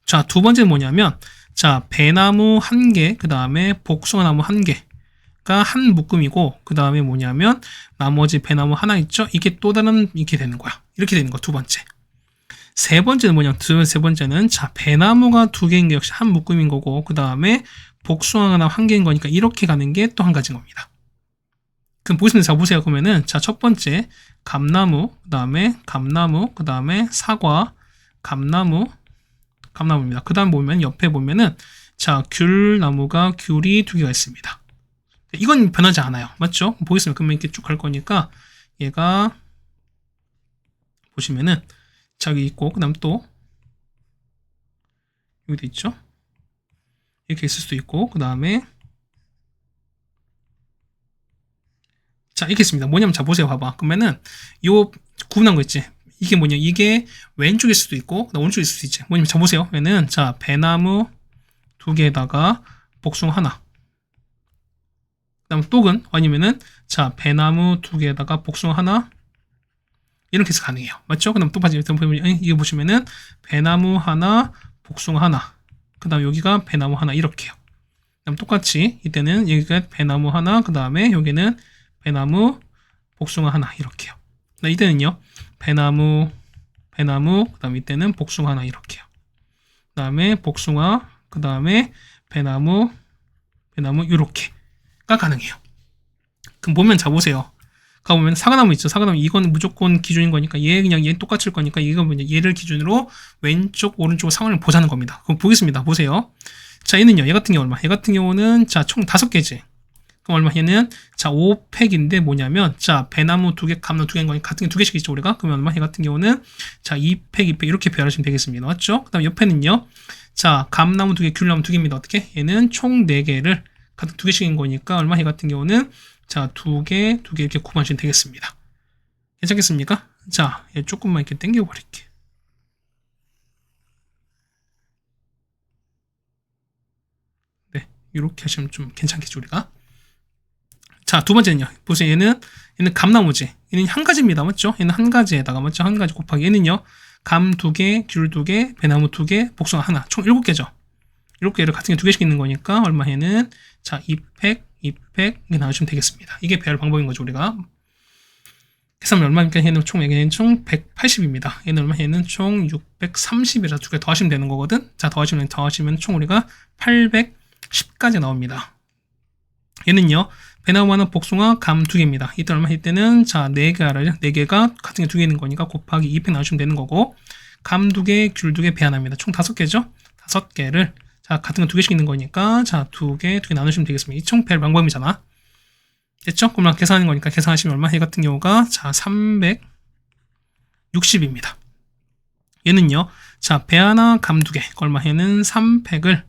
자 두 번째 뭐냐면 자 배나무 1개 그 다음에 복숭아 나무 1개가 한 묶음이고 그 다음에 뭐냐면 나머지 배나무 하나 있죠? 이게 또 다른 이렇게 되는 거야. 이렇게 되는 거 두 번째. 세 번째는 뭐냐? 세 번째는 자 배나무가 2개인 게 역시 한 묶음인 거고 그 다음에 복숭아가 나무 1개인 거니까 이렇게 가는 게 또 한 가지인 겁니다. 그럼 보시면 자 보세요. 그러면은 자 첫 번째 감나무 그 다음에 사과 감나무입니다. 그 다음 보면 옆에 보면은 자 귤나무가 귤이 2개가 있습니다. 이건 변하지 않아요. 맞죠? 보겠습니다. 그러면 이렇게 쭉 갈 거니까 얘가 보시면은 자 여기 있고 그 다음 또 여기도 있죠? 이렇게 있을 수도 있고 그 다음에 자 이렇게 있습니다. 뭐냐면 자 보세요. 봐봐. 그러면은 요 구분한 거 있지? 이게 뭐냐? 이게 왼쪽일 수도 있고 오른쪽일 수도 있지. 뭐냐면 자 보세요. 얘는 자 배나무 2개에다가 복숭아 하나. 그다음 또는 아니면은 자 배나무 2개에다가 복숭아 하나. 이렇게 해서 가능해요. 맞죠? 그다음 또 보시면 이거 보시면은 배나무 하나, 복숭아 하나. 그다음 여기가 배나무 하나 이렇게요. 그다음 똑같이 이때는 여기가 배나무 하나, 그다음에 여기는 배나무 복숭아 하나 이렇게요. 이때는요. 배나무 그다음 이때는 복숭아 하나 이렇게요. 그다음에 복숭아 그다음에 배나무 이렇게가 가능해요. 그럼 보면 자 보세요. 가보면 사과나무 있죠. 사과나무 이거는 무조건 기준인 거니까 얘 똑같을 거니까 이거 뭐냐 얘를 기준으로 왼쪽 오른쪽 상황을 보자는 겁니다. 그럼 보겠습니다. 보세요. 자 얘는요. 얘 같은 경우 얼마? 얘 같은 경우는 자 총 5개지. 그럼 얼마? 얘는 자 5팩인데 뭐냐면 자 배나무 2개 감나무 2개인 거니까 같은 게 2개씩 있죠 우리가. 그러면 얼마? 얘 같은 경우는 자 2팩 이렇게 배열하시면 되겠습니다. 맞죠? 그 다음 옆에는요. 자 감나무 2개 귤나무 2개입니다. 어떻게? 얘는 총 4개를 같은 2개씩인 거니까 얼마? 얘 같은 경우는 자 2개 이렇게 구분하시면 되겠습니다. 괜찮겠습니까? 자 얘 조금만 이렇게 당겨 버릴게. 이렇게 하시면 좀 괜찮겠죠, 우리가. 자, 두 번째는요. 보세요. 얘는 감나무지. 얘는 한 가지입니다. 맞죠? 얘는 한 가지에다가, 맞죠? 한 가지 곱하기 얘는요. 감 2개, 귤 2개, 배나무 2개, 복숭아 하나. 총 7개죠. 7개를 같은 게 2개씩 있는 거니까 얼마 얘는 자, 2팩, 2팩 이게 나와주시면 되겠습니다. 이게 배열 방법인 거죠, 우리가. 계산하면 얼마니까 얘는 총 180입니다. 얘는 얼마? 얘는 총 630이라 2개 더하시면 되는 거거든. 자, 더하시면 총 우리가 810까지 나옵니다. 얘는요. 배나무 하나, 복숭아, 감 2개입니다. 이때 얼마? 이때는 자, 4개가 같은 게 2개 있는 거니까 곱하기 2팩 나누시면 되는 거고, 감 2개, 귤 2개, 배 하나입니다. 총 5개죠? 5개를 자, 같은 거 2개씩 있는 거니까 자, 2개 나누시면 되겠습니다. 이 총 배열 방법이잖아. 됐죠? 그럼 계산하는 거니까 계산하시면 얼마? 얘 같은 경우가 자, 360입니다. 얘는요. 자, 배 하나, 감 2개. 얼마? 얘는 3팩을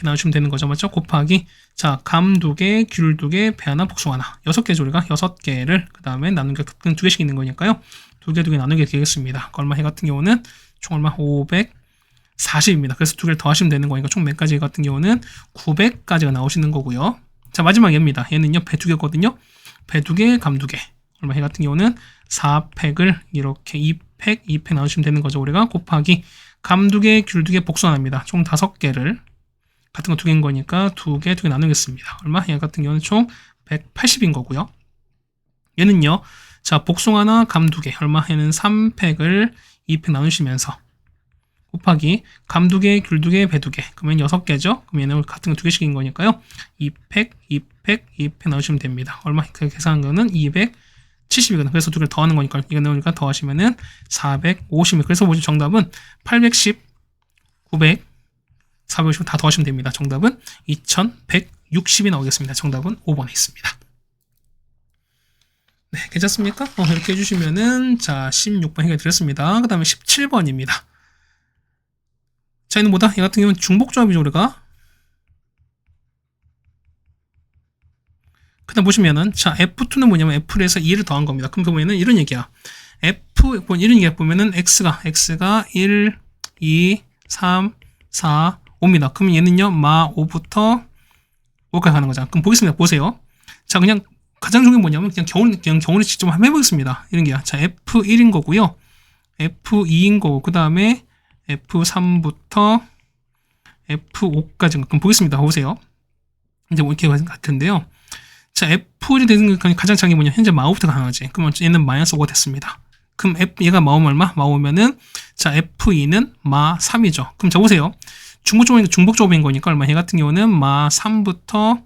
나누시면 되는 거죠. 맞죠? 곱하기 자, 감 2개, 귤 2개, 배 하나, 복숭아 하나. 6개죠, 우리가. 6개를 그 다음에 나눈 게 2개씩 있는 거니까요. 2개 나누게 되겠습니다. 얼마? 해 같은 경우는 총 얼마? 540입니다. 그래서 2개를 더하시면 되는 거니까 총 몇 가지 같은 경우는 900까지가 나오시는 거고요. 자, 마지막 얘입니다. 얘는요, 배 2개거든요. 배 2개, 감 2개. 얼마? 해 같은 경우는 4팩을 이렇게 2팩 나누시면 되는 거죠. 우리가 곱하기 감 2개, 귤 2개, 복숭아 하나입니다. 총 5개를 같은 거 2개인 거니까 2개 나누겠습니다. 얼마? 얘 같은 경우는 총 180인 거고요. 얘는요. 자, 복숭아나 감 2개. 얼마? 얘는 3팩을 2팩 나누시면서 곱하기 감 2개, 귤 2개, 배 2개. 그러면 6개죠? 그럼 얘는 같은 거 2개씩인 거니까요. 2팩 나누시면 됩니다. 얼마? 그 계산한 거는 270이거든요. 그래서 2개를 더하는 거니까 이거 넣으니까 더하시면은 450. 그래서 뭐지? 정답은 810, 900, 450 다 더하시면 됩니다. 정답은 2160이 나오겠습니다. 정답은 5번에 있습니다. 네, 괜찮습니까? 이렇게 해주시면은 자, 16번 해결드렸습니다. 그 다음에 17번입니다. 자, 얘는 뭐다? 얘 같은 경우는 중복조합이죠, 우리가. 그 다음 보시면은 자, F2는 뭐냐면 F에서 2를 더한 겁니다. 그럼 그 보면은 이런 얘기야. 이런 얘기 보면은 X가 1, 2, 3, 4, 5입니다. 그럼 얘는요, 마 5부터 5까지 가는 거잖아. 그럼 보겠습니다. 보세요. 자, 그냥 가장 중요한 게 뭐냐면 그냥 경우를 직접 한번 해보겠습니다. 이런 게야. 자, F1인 거고요. F2인 거고, 그 다음에 F3부터 F5까지. 그럼 보겠습니다. 보세요. 이제 뭐 이렇게 갈 텐데요. 자, F1이 되는 게 가장 작은 게 뭐냐? 현재 마 5부터 가능하지. 그러면 얘는 마이너스 5가 됐습니다. 그럼 얘가 마 5면 얼마? 마 5면은 자, F2는 마 3이죠. 그럼 자, 보세요. 중복조합인 거니까 얼마? 얘 같은 경우는 마 3부터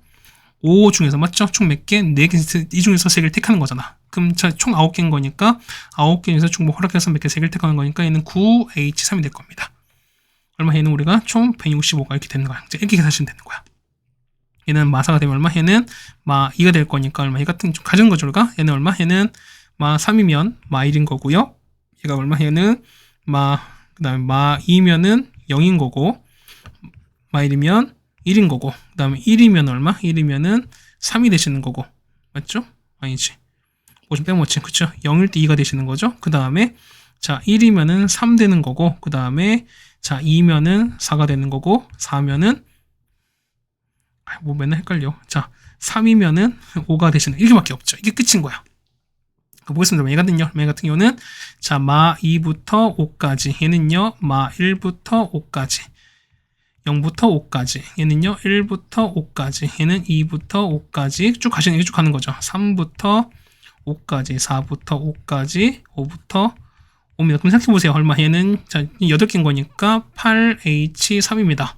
5 중에서 맞죠? 총 몇 개? 4개, 이 중에서 3개를 택하는 거잖아. 그럼 자, 총 9개인 거니까 9개에서 중복 허락해서 몇 개, 3개를 택하는 거니까 얘는 9H3이 될 겁니다. 얼마? 얘는 우리가 총 165가 이렇게 되는 거야. 이제 이렇게 계산하시면 되는 거야. 얘는 마사가 되면 얼마? 얘는 마 2가 될 거니까 얼마? 얘 같은 좀 가져온 거죠, 우리가? 얘는 얼마? 얘는 마 3이면 마 1인 거고요. 얘가 얼마? 얘는 그 다음에 마 2면은 0인 거고, 마 1이면 1인 거고, 그 다음에 1이면 얼마? 1이면은 3이 되시는 거고, 맞죠? 아니지. 뭐 좀 빼먹지, 그쵸? 0일 때 2가 되시는 거죠? 그 다음에, 자, 1이면은 3 되는 거고, 그 다음에, 자, 2면은 4가 되는 거고, 4면은, 뭐 맨날 헷갈려. 자, 3이면은 5가 되시는, 이렇게밖에 없죠. 이게 끝인 거야. 보겠습니다. 얘 같은 경우는, 자, 마 2부터 5까지. 얘는요, 마 1부터 5까지. 0부터 5까지. 얘는요, 1부터 5까지. 얘는 2부터 5까지. 쭉 가시는 게 쭉 가는 거죠. 3부터 5까지. 4부터 5까지. 5부터 5입니다. 그럼 생각해보세요. 얼마? 얘는, 자, 8개인 거니까 8H3입니다.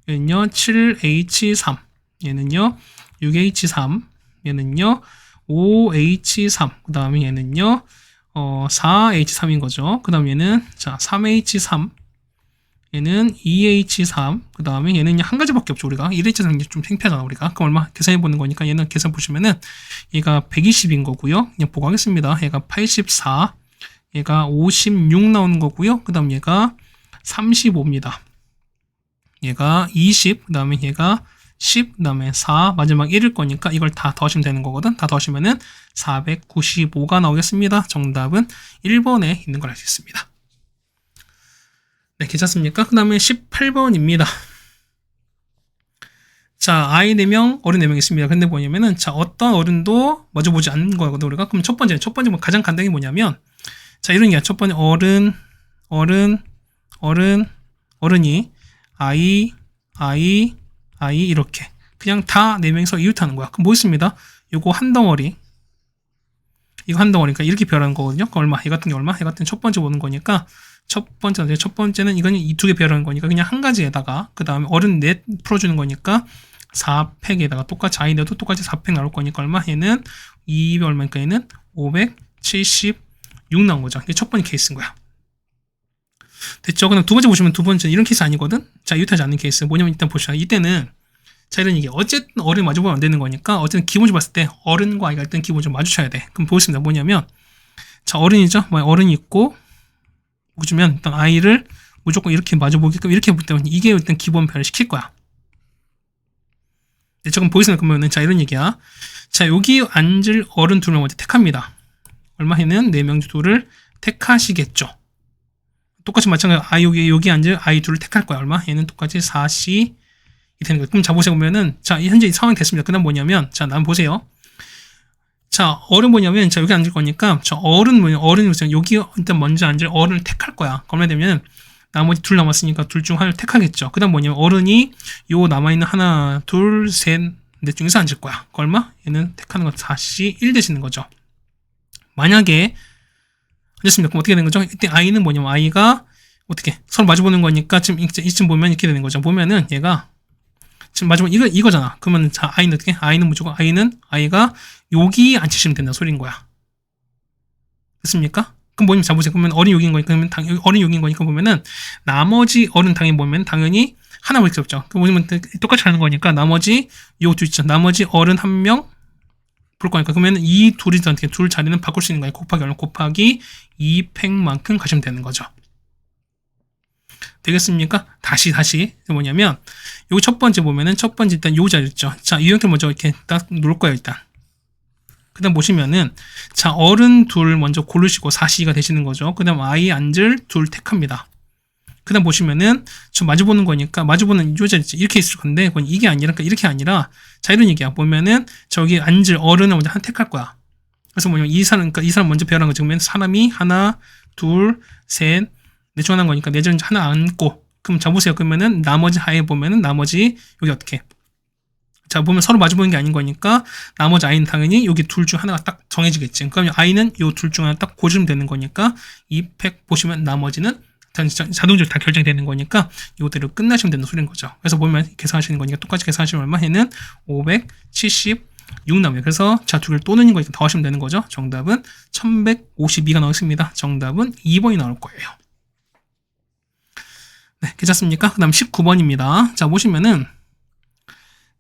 얘는요, 7H3. 얘는요, 6H3. 얘는요, 5H3. 그 다음에 얘는요, 4H3인 거죠. 그 다음 얘는, 자, 3H3. 얘는 2H3. 그 다음에 얘는 한 가지밖에 없죠, 우리가. 1H3이 좀 창피하잖아, 우리가. 그럼 얼마? 계산해보는 거니까 얘는 계산 보시면은 얘가 120인 거고요. 그냥 보고 하겠습니다. 얘가 84. 얘가 56 나오는 거고요. 그 다음 얘가 35입니다. 얘가 20. 그 다음에 얘가 10. 그 다음에 4. 마지막 1일 거니까 이걸 다 더하시면 되는 거거든. 다 더하시면은 495가 나오겠습니다. 정답은 1번에 있는 걸 알 수 있습니다. 네, 괜찮습니까? 그 다음에 18번입니다. 자, 아이 4명, 어른 4명 있습니다. 근데 뭐냐면은, 자, 어떤 어른도 마주보지 않는 거거든, 우리가. 그럼 첫 번째 뭐 가장 간단히 뭐냐면, 자, 이런 게야. 첫 번째, 어른이, 아이, 이렇게. 그냥 다 4명이서 이웃하는 거야. 그럼 뭐 있습니다? 요거 한 덩어리. 이거 한 덩어리니까 이렇게 별하는 거거든요. 그 얼마? 이 같은 게 얼마? 이 같은 첫 번째 보는 거니까, 첫 번째는 이건 이 두 개 별하는 거니까 그냥 한 가지에다가, 그 다음에 어른 넷 풀어주는 거니까, 4팩에다가 똑같이 아이들도 똑같이 4팩 나올 거니까 얼마? 얘는 200 얼마니까 얘는 576 나온 거죠. 이게 첫 번째 케이스인 거야. 됐죠? 그럼 두 번째 보시면 두 번째 이런 케이스 아니거든? 자, 이웃하지 않는 케이스. 뭐냐면 일단 보시죠. 이때는 자, 이런 얘기. 어쨌든 어른 마주보면 안 되는 거니까 어쨌든 기본적으로 봤을 때 어른과 아이가 일단 기본적으로 마주쳐야 돼. 그럼 보겠습니다. 뭐냐면 자, 어른이죠? 어른이 있고 보시면 일단 아이를 무조건 이렇게 마주보게끔 이렇게 볼 때는 이게 일단 기본 변을 시킬 거야. 네, 조금 보이시나요? 그러면은 자, 이런 얘기야. 자, 여기 앉을 어른 2명 먼저 택합니다. 얼마에는 4명 둘을 택하시겠죠. 똑같이 마찬가지로 여기 앉을 아이 둘을 택할 거야. 얼마? 얘는 똑같이 4C 이 되는 거예요. 그럼 자, 보세요. 보면은 자, 현재 이 상황이 됐습니다. 그다음 뭐냐면 자, 난 보세요. 자, 어른 뭐냐면 자, 여기 앉을 거니까 자, 어른 여기 일단 먼저 앉을 어른을 택할 거야. 그러면 되면 나머지 둘 남았으니까 둘 중 하나를 택하겠죠. 그 다음 뭐냐면 어른이 요 남아있는 하나, 둘, 셋, 넷 중에서 앉을 거야. 그 얼마? 얘는 택하는 거 4C 1 되시는 거죠. 만약에 앉았습니다. 그럼 어떻게 되는 거죠? 이때 아이는 뭐냐면 아이가 어떻게 서로 마주보는 거니까 지금 이쯤 보면 이렇게 되는 거죠. 보면은 얘가 지금 마주보면 이거잖아. 그러면 자, 아이는 어떻게? 아이는 무조건 아이가 여기 앉히시면 된다 소리인 거야. 됐습니까? 그럼 뭐냐면 자, 보세요. 그러면 어린 여기인 거니까 어린 여기인 거니까 보면은 나머지 어른 당연히 보면 당연히 하나 볼 수 없죠. 그럼 뭐냐면 똑같이 하는 거니까 나머지 요것도 있죠. 나머지 어른 한 명 볼 거니까 그러면 이 둘이 어떻게 둘 자리는 바꿀 수 있는 거예요. 곱하기 얼마? 곱하기 2팩만큼 가시면 되는 거죠. 되겠습니까? 다시 뭐냐면 여기 첫 번째 보면은 첫 번째 일단 요 자리 있죠. 자, 이 형태를 먼저 이렇게 딱 놓을 거예요. 일단 그 다음 보시면은 자, 어른 둘 먼저 고르시고 4C가 되시는 거죠. 그 다음 아이 앉을 둘 택합니다. 그 다음 보시면은 좀 마주보는 거니까 마주보는 요 자리 이렇게 있을 건데 그건 이게 아니라 그러니까 이렇게 아니라 자, 이런 얘기야. 보면은 저기 앉을 어른을 먼저 한 택할 거야. 그래서 뭐냐면 이 사람 먼저 배열한 거죠. 그러면 사람이 하나, 둘, 셋, 넷 중 하나인 거니까 넷 중 하나 앉고 그럼 자, 보세요. 그러면은 나머지 하에 보면은 나머지 여기 어떻게 자, 보면 서로 마주보는 게 아닌 거니까 나머지 아이는 당연히 여기 둘 중 하나가 딱 정해지겠지. 그럼 아이는 요 둘 중 하나 딱 고르면 되는 거니까 이 팩 보시면 나머지는 자동적으로 다 결정이 되는 거니까 이대로 끝나시면 되는 소리인 거죠. 그래서 보면 계산하시는 거니까 똑같이 계산하시면 얼마? 얘는 576 나와요. 그래서 자, 두 개를 또 넣는 거니까 더하시면 되는 거죠. 정답은 1152가 나왔습니다. 정답은 2번이 나올 거예요. 네, 괜찮습니까? 그 다음 19번입니다. 자, 보시면은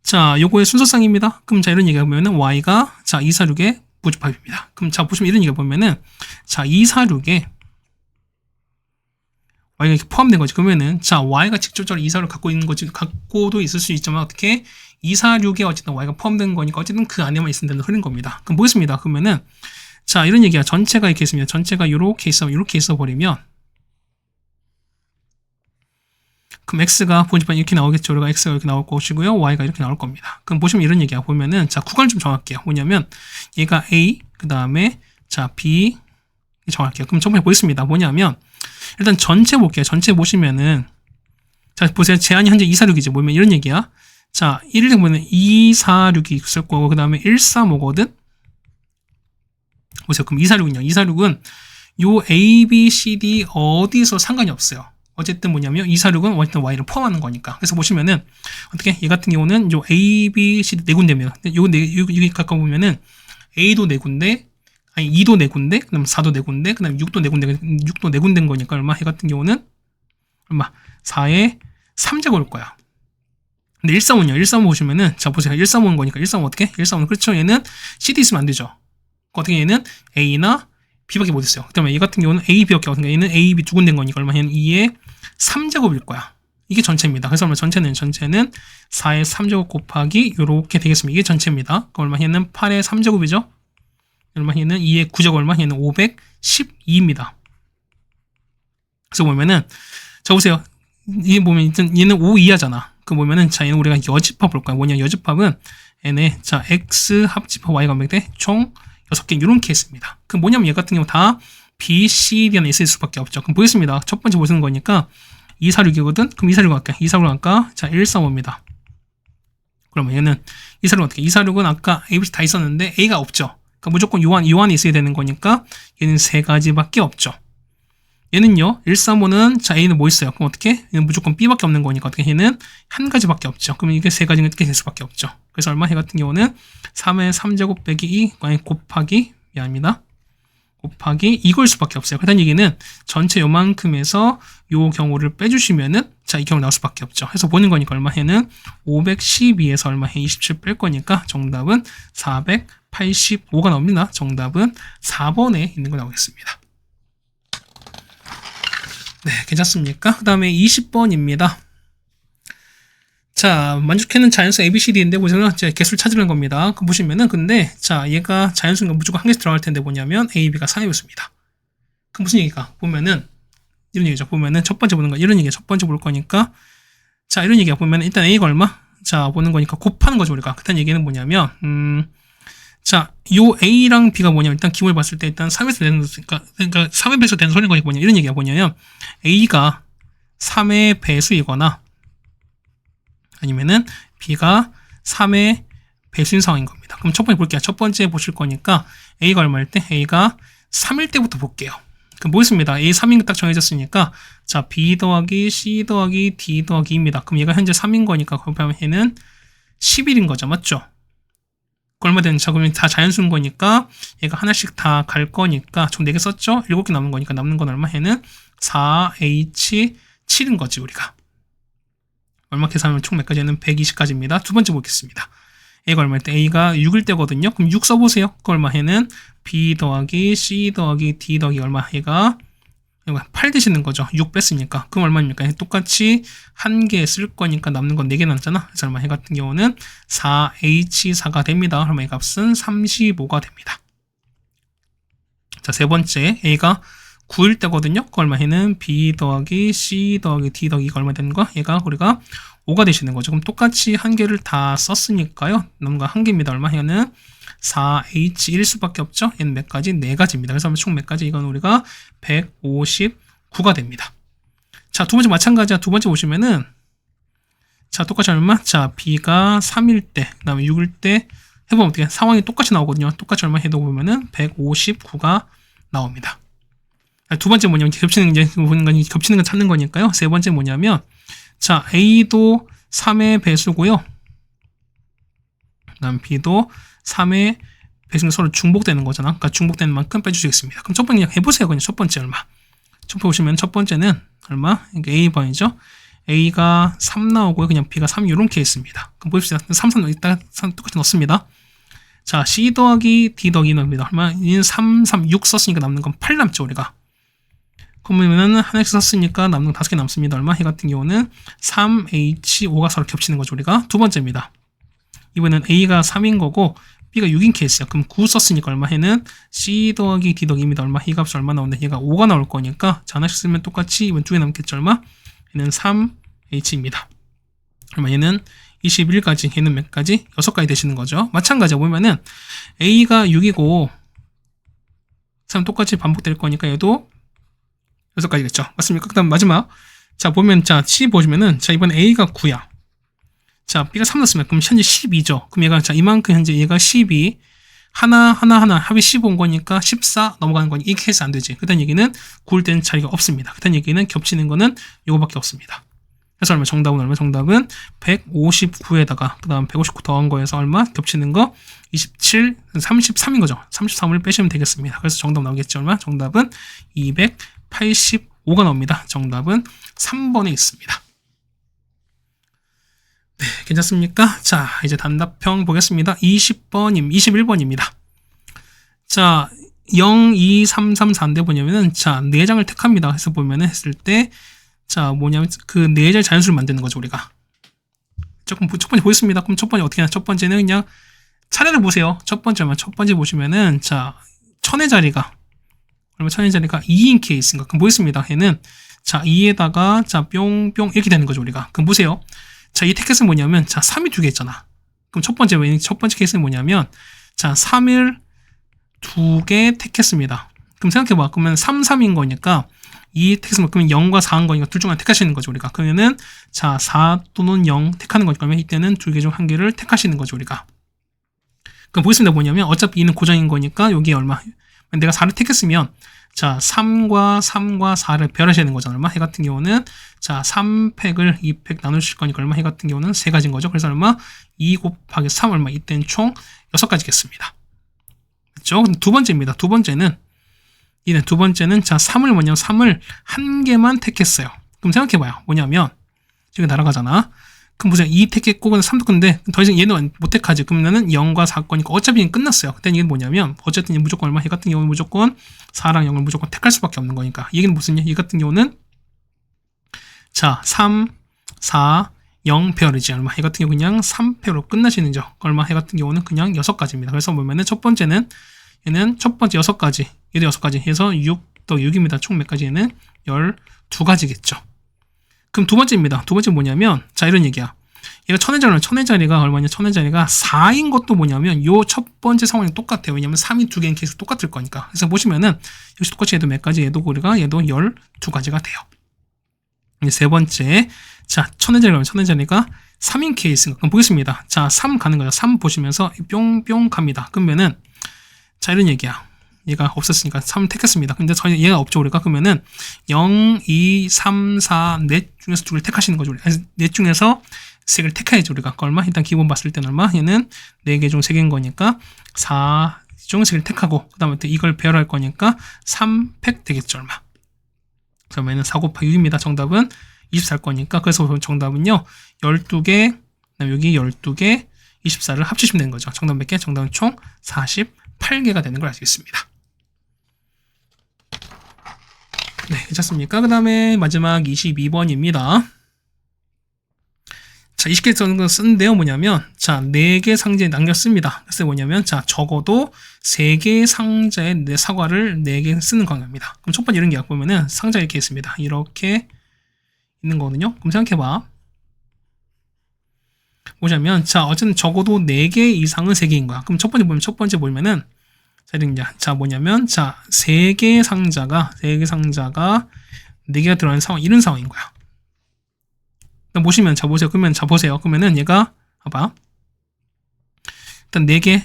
자, 요거의 순서상입니다. 그럼 자, 이런 얘기가 보면은 y가 자, 246의 부집합입니다. 그럼 자, 보시면 이런 얘기가 보면은 자, 246에 y가 이렇게 포함된 거지. 그러면은 자, y가 직접적으로 246을 갖고 있는 거지. 갖고도 있을 수 있지만 어떻게 246에 어쨌든 y가 포함된 거니까 어쨌든 그 안에만 있으면 되는 소리인 겁니다. 그럼 뭐겠습니다. 그러면은 자, 이런 얘기야. 전체가 이렇게 있습니다. 전체가 이렇게 있어 버리면 그럼 x가 본집합 이렇게 나오겠죠. 그리고 x가 이렇게 나올 것이고요. y가 이렇게 나올 겁니다. 그럼 보시면 이런 얘기야. 보면은 자, 구간을 좀 정할게요. 뭐냐면 얘가 a 그 다음에 자, b 정할게요. 그럼 처음에 보겠습니다. 뭐냐면 일단 전체 볼게요. 전체 보시면은 자, 보세요. 제한이 현재 246이죠. 뭐면 이런 얘기야. 자, 1을 보면 246이 있을 거고 그 다음에 135거든. 보세요. 그럼 246은요. 246은 요 a, b, c, d 어디서 상관이 없어요. 어쨌든 뭐냐면 246은 어쨌든 y를 포함하는 거니까. 그래서 보시면은 어떻게 얘 같은 경우는 요 a, b, c, d 네 군데입니다. 여기 가까워 보면은 a도 네 군데, 아니 2도 네 군데, 그다음 4도 네 군데, 그다음 6도 네 군데, 6도 네 군데인 거니까 얼마? 얘 같은 경우는 얼마? 4에 3제곱 올 거야. 근데 135요. 135 보시면은 자, 보세요. 135인 거니까 135 어떻게? 135는 그렇죠. 얘는 cd 있으면 안 되죠. 어떻게 얘는 a나 b밖에 못 있어요. 그다음에 얘 같은 경우는 a, b밖에 없으니까 얘는 a, b 두 군데인 거니까 얼마? 얘는 2에 3제곱일 거야. 이게 전체입니다. 그래서 얼마? 전체는 4의 3제곱 곱하기 요렇게 되겠습니다. 이게 전체입니다. 그럼 얼마? 얘는 8의 3제곱이죠. 얼마? 얘는 2의 9제곱 얼마? 얘는 512입니다. 그래서 보면은 자, 보세요. 얘 보면 얘는 5 이하잖아. 그럼 보면은, 자, 얘는 우리가 여집합 볼 거야. 뭐냐, 여집합은 n의, 자, x 합집합 y가 몇 대? 총 6개, 이런 케이스입니다. 그럼 뭐냐면 얘 같은 경우 다 B, C, D는 있을 수밖에 없죠. 그럼 보겠습니다. 첫 번째 보시는 거니까 246이거든? 그럼 246 갈까? 246 갈까? 자, 135입니다. 그러면 얘는 246 어떻게? 246은 아까 A, B, C 다 있었는데 A가 없죠. 그러니까 무조건 요한이 있어야 되는 거니까 얘는 세 가지밖에 없죠. 얘는요, 135는, 자, A는 뭐 있어요? 그럼 어떻게? 얘는 무조건 B밖에 없는 거니까 어떻게? 얘는 한 가지밖에 없죠. 그러면 이게 세 가지는 어떻게 될 수밖에 없죠. 그래서 얼마? 얘 같은 경우는 3의 3제곱 빼기 2, 아니, 곱하기, 미안합니다. 곱하기 이걸 수밖에 없어요. 그렇다는 얘기는 전체 요만큼에서 요 경우를 빼주시면은, 자, 이 경우 나올 수밖에 없죠. 해서 보는 거니까 얼마? 얘는 512에서 얼마? 27 뺄 거니까 정답은 485가 나옵니다. 정답은 4번에 있는 거 나오겠습니다. 네, 괜찮습니까? 그 다음에 20번입니다. 자, 만족해는 자연수 ABCD인데 보시면 개수를 찾으는 겁니다. 그 보시면은 근데 자, 얘가 자연수가 무조건 한 개씩 들어갈 텐데 뭐냐면 A, B가 3이었습니다. 그럼 무슨 얘기가? 보면은 이런 얘기죠. 보면은 첫 번째 보는 거 이런 얘기야. 첫 번째 볼 거니까 자, 이런 얘기야. 보면은 일단 A가 얼마? 자, 보는 거니까 곱하는 거죠, 우리가. 그딴 얘기는 뭐냐면 자, 요 A랑 B가 뭐냐면 일단 기본을 봤을 때 일단 3에서 되는 그러니까 3의 배수 되는 소리인 거니까 뭐냐 이런 얘기가 뭐냐면 A가 3의 배수이거나 아니면은 B가 3의 배수인 상황인 겁니다. 그럼 첫 번째 볼게요. 첫 번째 보실 거니까 A가 얼마일 때? A가 3일 때부터 볼게요. 그럼 뭐 있습니다. A 3인 거 딱 정해졌으니까 자, B 더하기 C 더하기 D 더하기 2입니다. 그럼 얘가 현재 3인 거니까 그러면 얘는 10일인 거죠. 맞죠? 얼마 되는 자, 그러면 다 자연수인 거니까 얘가 하나씩 다 갈 거니까 총 4개 썼죠? 7개 남은 거니까 남는 건 얼마? 얘는 4H7인 거지 우리가. 얼마 계산하면 총 몇 가지는 120까지입니다. 두 번째 보겠습니다. A가 얼마일 때? A가 6일 때거든요. 그럼 6 써보세요. 그 얼마? 얘는 B 더하기 C 더하기 D 더하기 얼마? 얘가 8 되시는 거죠. 6 뺐으니까. 그럼 얼마입니까? 똑같이 한 개 쓸 거니까 남는 건 4개 남잖아. 그래서 얼마? 얘 같은 경우는 4H4가 됩니다. 그러면 이 값은 35가 됩니다. 자, 세 번째 A가 9일 때거든요. 그 얼마? 얘는 B 더하기 C 더하기 D 더하기 이거 얼마 되는 거? 얘가 우리가 5가 되시는 거죠. 그럼 똑같이 한 개를 다 썼으니까요. 남은 거 한 개입니다. 얼마? 얘는 4H1일 수밖에 없죠. 얘는 몇 가지? 4가지입니다. 그래서 총 몇 가지? 이건 우리가 159가 됩니다. 자, 두 번째 마찬가지야. 두 번째 보시면은 자, 똑같이 얼마? 자, B가 3일 때, 그 다음에 6일 때 해보면 어떻게 상황이 똑같이 나오거든요. 똑같이 얼마 해도 보면은 159가 나옵니다. 두 번째 뭐냐면 겹치는 거 찾는 거니까요. 세 번째 뭐냐면 자, A도 3의 배수고요. 그다음 B도 3의 배수는 서로 중복되는 거잖아. 그러니까 중복되는 만큼 빼주시겠습니다. 그럼 첫 번째 그냥 해보세요. 그냥 첫 번째 얼마? 첫 번째 보시면 첫 번째는 얼마? 이게 A번이죠. A가 3 나오고요. 그냥 B가 3 이런 케이스입니다. 그럼 보십시다. 3 이따 3 똑같이 넣습니다. 자, C 더하기 D 더하기 넣습니다. 얼마? 얘는 3, 3, 6 썼으니까 남는 건 8 남죠, 우리가. 그러면은 하나씩 썼으니까 남는 건 5개 남습니다. 얼마? 이 같은 경우는 3H5가 서로 겹치는 거죠, 우리가. 두 번째입니다. 이번엔 A가 3인 거고 B가 6인 케이스야. 그럼 9 썼으니까 얼마? 해는 C 더하기 D 더하기 2입니다. 얼마? 이 값이 얼마 나오는데 얘가 5가 나올 거니까 자, 하나씩 쓰면 똑같이 이번 2개 남겠죠, 얼마? 얘는 3H입니다. 그러면 얘는 21까지, 얘는 몇 가지? 6가지 되시는 거죠. 마찬가지로 보면은 A가 6이고 3 똑같이 반복될 거니까 얘도 6가지겠죠. 맞습니까? 그 다음 마지막. 자, 보면, 자, C 보시면은, 자, 이번 A가 9야. 자, B가 3 넣었으면, 그럼 현재 12죠. 그럼 얘가, 자, 이만큼 현재 얘가 12, 하나, 합이 15온 거니까 14 넘어가는 거니, 이 케이스 안 되지. 그다음 얘기는 9일 때는 자리가 없습니다. 그다음 얘기는 겹치는 거는 요거밖에 없습니다. 그래서 얼마? 정답은 얼마? 정답은 159에다가, 그 다음 159 더한 거에서 얼마? 겹치는 거 27, 33인 거죠. 33을 빼시면 되겠습니다. 그래서 정답 나오겠죠. 얼마? 정답은 285가 나옵니다. 정답은 3번에 있습니다. 네, 괜찮습니까? 자, 이제 단답형 보겠습니다. 21번입니다. 자, 0, 2, 3, 3, 4인데 뭐냐면은, 자, 4장을 택합니다. 해서 보면은 했을 때, 자, 뭐냐면, 그 4자리 자연수를 만드는 거죠, 우리가. 첫 번째 보겠습니다. 그럼 첫 번째 어떻게 하나? 첫 번째는 그냥 차례를 보세요. 첫 번째 보시면은, 자, 천의 자리가, 그러면 천의 자리가 2인 케이스인가? 그럼 보겠습니다. 얘는, 자, 2에다가, 자, 뿅, 이렇게 되는 거죠, 우리가. 그럼 보세요. 자, 이 택했은 뭐냐면, 자, 3이 두 개 있잖아. 그럼 첫 번째 케이스는 뭐냐면, 자, 3을 두 개 택했습니다. 그럼 생각해봐. 그러면 3, 3인 거니까, 이 택했으면, 그러면 0과 4인 거니까 둘 중 하나 택하시는 거죠, 우리가. 그러면은, 자, 4 또는 0 택하는 거니까, 그러면 이때는 두 개 중 한 개를 택하시는 거죠, 우리가. 그럼 보겠습니다. 뭐냐면, 어차피 이는 고정인 거니까, 여기 얼마? 내가 4를 택했으면, 자, 3과 4를 별하시는 거잖아. 얼마? 해 같은 경우는, 자, 3팩을 2팩 나누실 거니까 얼마? 해 같은 경우는 3가지인 거죠. 그래서 얼마? 2 곱하기 3 얼마? 이때는 총 6가지겠습니다. 그렇죠? 두 번째입니다. 두 번째는, 자, 3을 뭐냐면, 3을 한 개만 택했어요. 그럼 생각해봐요. 뭐냐면, 지금 날아가잖아. 그럼 보세요. 2 택했고, 3도 근데 더 이상 얘는 못 택하지. 그러면은 0과 4 거니까 어차피 끝났어요. 그때 이게 뭐냐면, 어쨌든 무조건 얼마? 이 같은 경우는 무조건 4랑 0을 무조건 택할 수밖에 없는 거니까. 이 얘기는 무슨 이 같은 경우는, 자, 3, 4, 0 페어리지. 얼마? 이 같은 경우 그냥 3페어로 끝나시는 죠. 얼마? 이 같은 경우는 그냥 6가지입니다. 그래서 보면은 첫 번째는, 얘는 첫 번째 6가지, 얘도 6가지 해서 6 더 6입니다. 총 몇 가지? 얘는 12가지겠죠. 그럼 두 번째입니다. 두 번째 뭐냐면, 자, 이런 얘기야. 얘가 천의 자리가 얼마냐? 천의 자리가 4인 것도 뭐냐면, 요 첫 번째 상황이 똑같아요. 왜냐면 3이 두 개인 케이스 똑같을 거니까. 그래서 보시면은, 역시 똑같이 얘도 몇 가지, 얘도 12가지가 돼요. 이제 세 번째, 자, 천의 자리가 3인 케이스인가? 그럼 보겠습니다. 자, 3 가는 거죠. 3 보시면서 뿅뿅 갑니다. 그러면은, 자, 이런 얘기야. 얘가 없었으니까 3 택했습니다. 근데 저희 얘가 없죠, 우리가. 그러면은 0, 2, 3, 4, 넷 중에서 두 개를 택하시는 거죠. 넷 중에서 세 개를 택해야죠, 우리가. 얼마? 일단 기본 봤을 때는 얼마? 얘는 4개 중 3개인 거니까 4 중 3개를 택하고, 그 다음에 이걸 배열할 거니까 3팩 되겠죠, 얼마? 그러면은 4 곱하기 6입니다. 정답은 24일 거니까. 그래서 정답은요, 12개, 그다음에 여기 12개, 24를 합치시면 되는 거죠. 정답 몇 개? 정답은 총 48개가 되는 걸 알 수 있습니다. 네, 괜찮습니까? 그 다음에 마지막 22번입니다. 자, 20개 쓰는데요, 뭐냐면, 자, 4개 상자에 남겼습니다. 그래서 뭐냐면, 자, 적어도 3개의 상자에 내 사과를 4개 쓰는 관계입니다. 그럼 첫 번째 이런 게 보면은 상자 이렇게 있습니다. 이렇게 있는 거거든요. 그럼 생각해봐. 뭐냐면, 자, 어쨌든 적어도 4개 이상은 3개인 거야. 그럼 첫 번째 보면은, 자, 뭐냐면, 자, 3개의 상자가 4개가 들어가는 상황, 이런 상황인 거야. 보시면, 자, 보세요. 그러면은 얘가, 봐봐. 일단 4개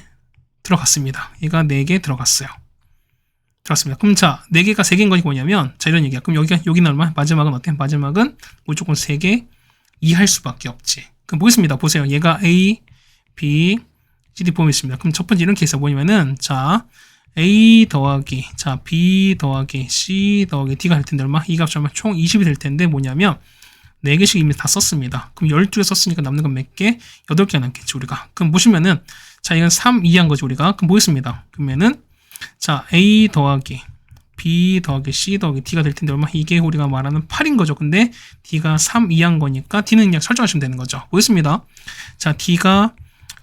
들어갔습니다. 얘가 4개 들어갔어요. 그럼 자, 4개가 3개인 것이 뭐냐면, 자, 이런 얘기야. 그럼 여기는 얼마? 마지막은 어때? 마지막은 무조건 3개 이할 수밖에 없지. 그럼 보겠습니다. 보세요. 얘가 A, B, C, D 폼이 있습니다. 그럼 첫 번째 이런 케이스가 뭐냐면은, 자, A 더하기, 자, B 더하기, C 더하기 D가 될 텐데, 얼마? 이 값이 얼마? 총 20이 될 텐데, 뭐냐면, 4개씩 이미 다 썼습니다. 그럼 12개 썼으니까 남는 건 몇 개? 8개 남겠지, 우리가. 그럼 보시면은, 자, 이건 3 이해한 거죠, 우리가. 그럼 보겠습니다. 그러면은, 자, A 더하기, B 더하기, C 더하기 D가 될 텐데, 얼마? 이게 우리가 말하는 8인 거죠. 근데 D가 3 이해한 거니까 D는 그냥 설정하시면 되는 거죠. 보겠습니다. 자, D가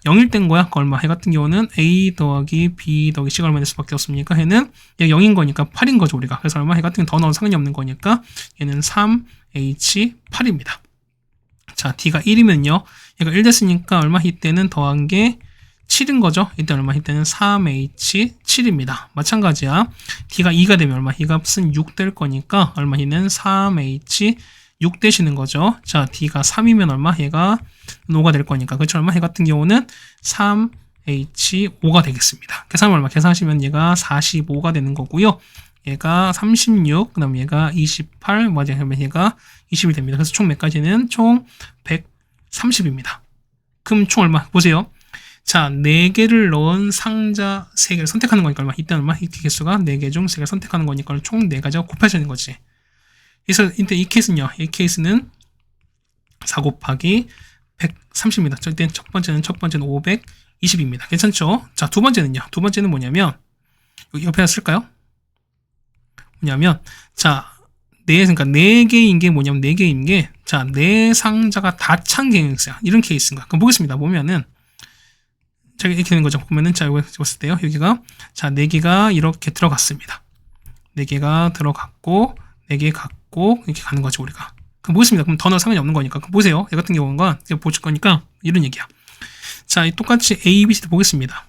0일 땐 거야. 그 얼마? 해 같은 경우는 A 더하기 B 더하기 C가 얼마 될 수밖에 없습니까? 얘는 얘가 0인 거니까 8인 거죠, 우리가. 그래서 얼마? 해 같은 경우 더 넣어도 상관이 없는 거니까 얘는 3H8입니다. 자, D가 1이면요. 얘가 1 됐으니까 얼마? 이때는 더한 게 7인 거죠. 이때 얼마? 이때는 3H7입니다. 마찬가지야. D가 2가 되면 얼마? 이 값은 6 될 거니까 얼마? 얘는 3H6 되시는 거죠. 자, D가 3이면 얼마? 얘가 5가 될 거니까. 그렇죠? 얼마? 얘 같은 경우는 3H5가 되겠습니다. 계산하면 얼마? 계산하시면 얘가 45가 되는 거고요. 얘가 36, 그 다음에 얘가 28, 맞아요. 얘가 20이 됩니다. 그래서 총 몇 가지는? 총 130입니다. 그럼 총 얼마? 보세요. 자, 4개를 넣은 상자 3개를 선택하는 거니까 얼마? 이때 얼마? 이 개수가 4개 중 3개를 선택하는 거니까 총 4가지가 곱해지는 거지. 그래서 이때 이 케이스는 4 곱하기 130입니다. 첫 번째는 520입니다. 괜찮죠? 자, 두 번째는요. 두 번째는 뭐냐면, 여기 옆에다 쓸까요? 뭐냐면, 자, 그러니까 4개인 게 뭐냐면, 4개인 게, 자, 4상자가 다 찬 케이스야. 이런 케이스인가. 그럼 보겠습니다. 보면은, 자, 이렇게 되는 거죠. 보면은, 자, 이거 봤을 때요. 여기가, 자, 4개가 이렇게 들어갔습니다. 4개가 들어갔고, 4개 갖고, 이렇게 가는 거죠, 우리가. 그럼 보겠습니다. 그럼 더 넣어 상관이 없는 거니까. 그럼 보세요. 얘 같은 경우는 보실 거니까 이런 얘기야. 자, 똑같이 A, B, C도 보겠습니다.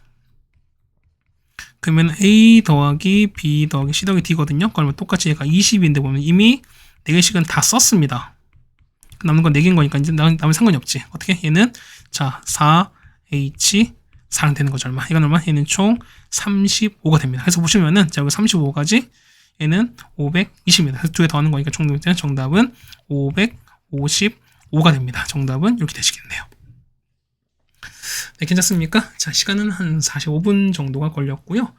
그러면 A 더하기 B 더하기 C 더하기 D거든요. 그러면 똑같이 얘가 20인데 보면 이미 4개씩은 다 썼습니다. 남는 건 4개인 거니까 이제 남은 상관이 없지. 어떻게? 얘는 자 4H 4랑 되는 거죠. 얼마? 이건 얼마? 얘는 총 35가 됩니다. 그래서 보시면은 자 여기 35가지 얘는 520입니다. 그래서 2개 더하는 거니까 총 정답은 555가 됩니다. 정답은 이렇게 되시겠네요. 네, 괜찮습니까? 자, 시간은 한 45분 정도가 걸렸고요.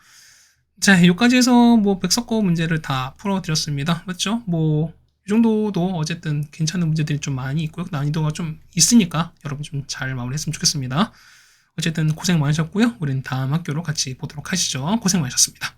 자, 여기까지 해서 뭐 백석거 문제를 다 풀어드렸습니다. 맞죠? 뭐 이 정도도 어쨌든 괜찮은 문제들이 좀 많이 있고요. 난이도가 좀 있으니까 여러분 좀 잘 마무리했으면 좋겠습니다. 어쨌든 고생 많으셨고요. 우리는 다음 학교로 같이 보도록 하시죠. 고생 많으셨습니다.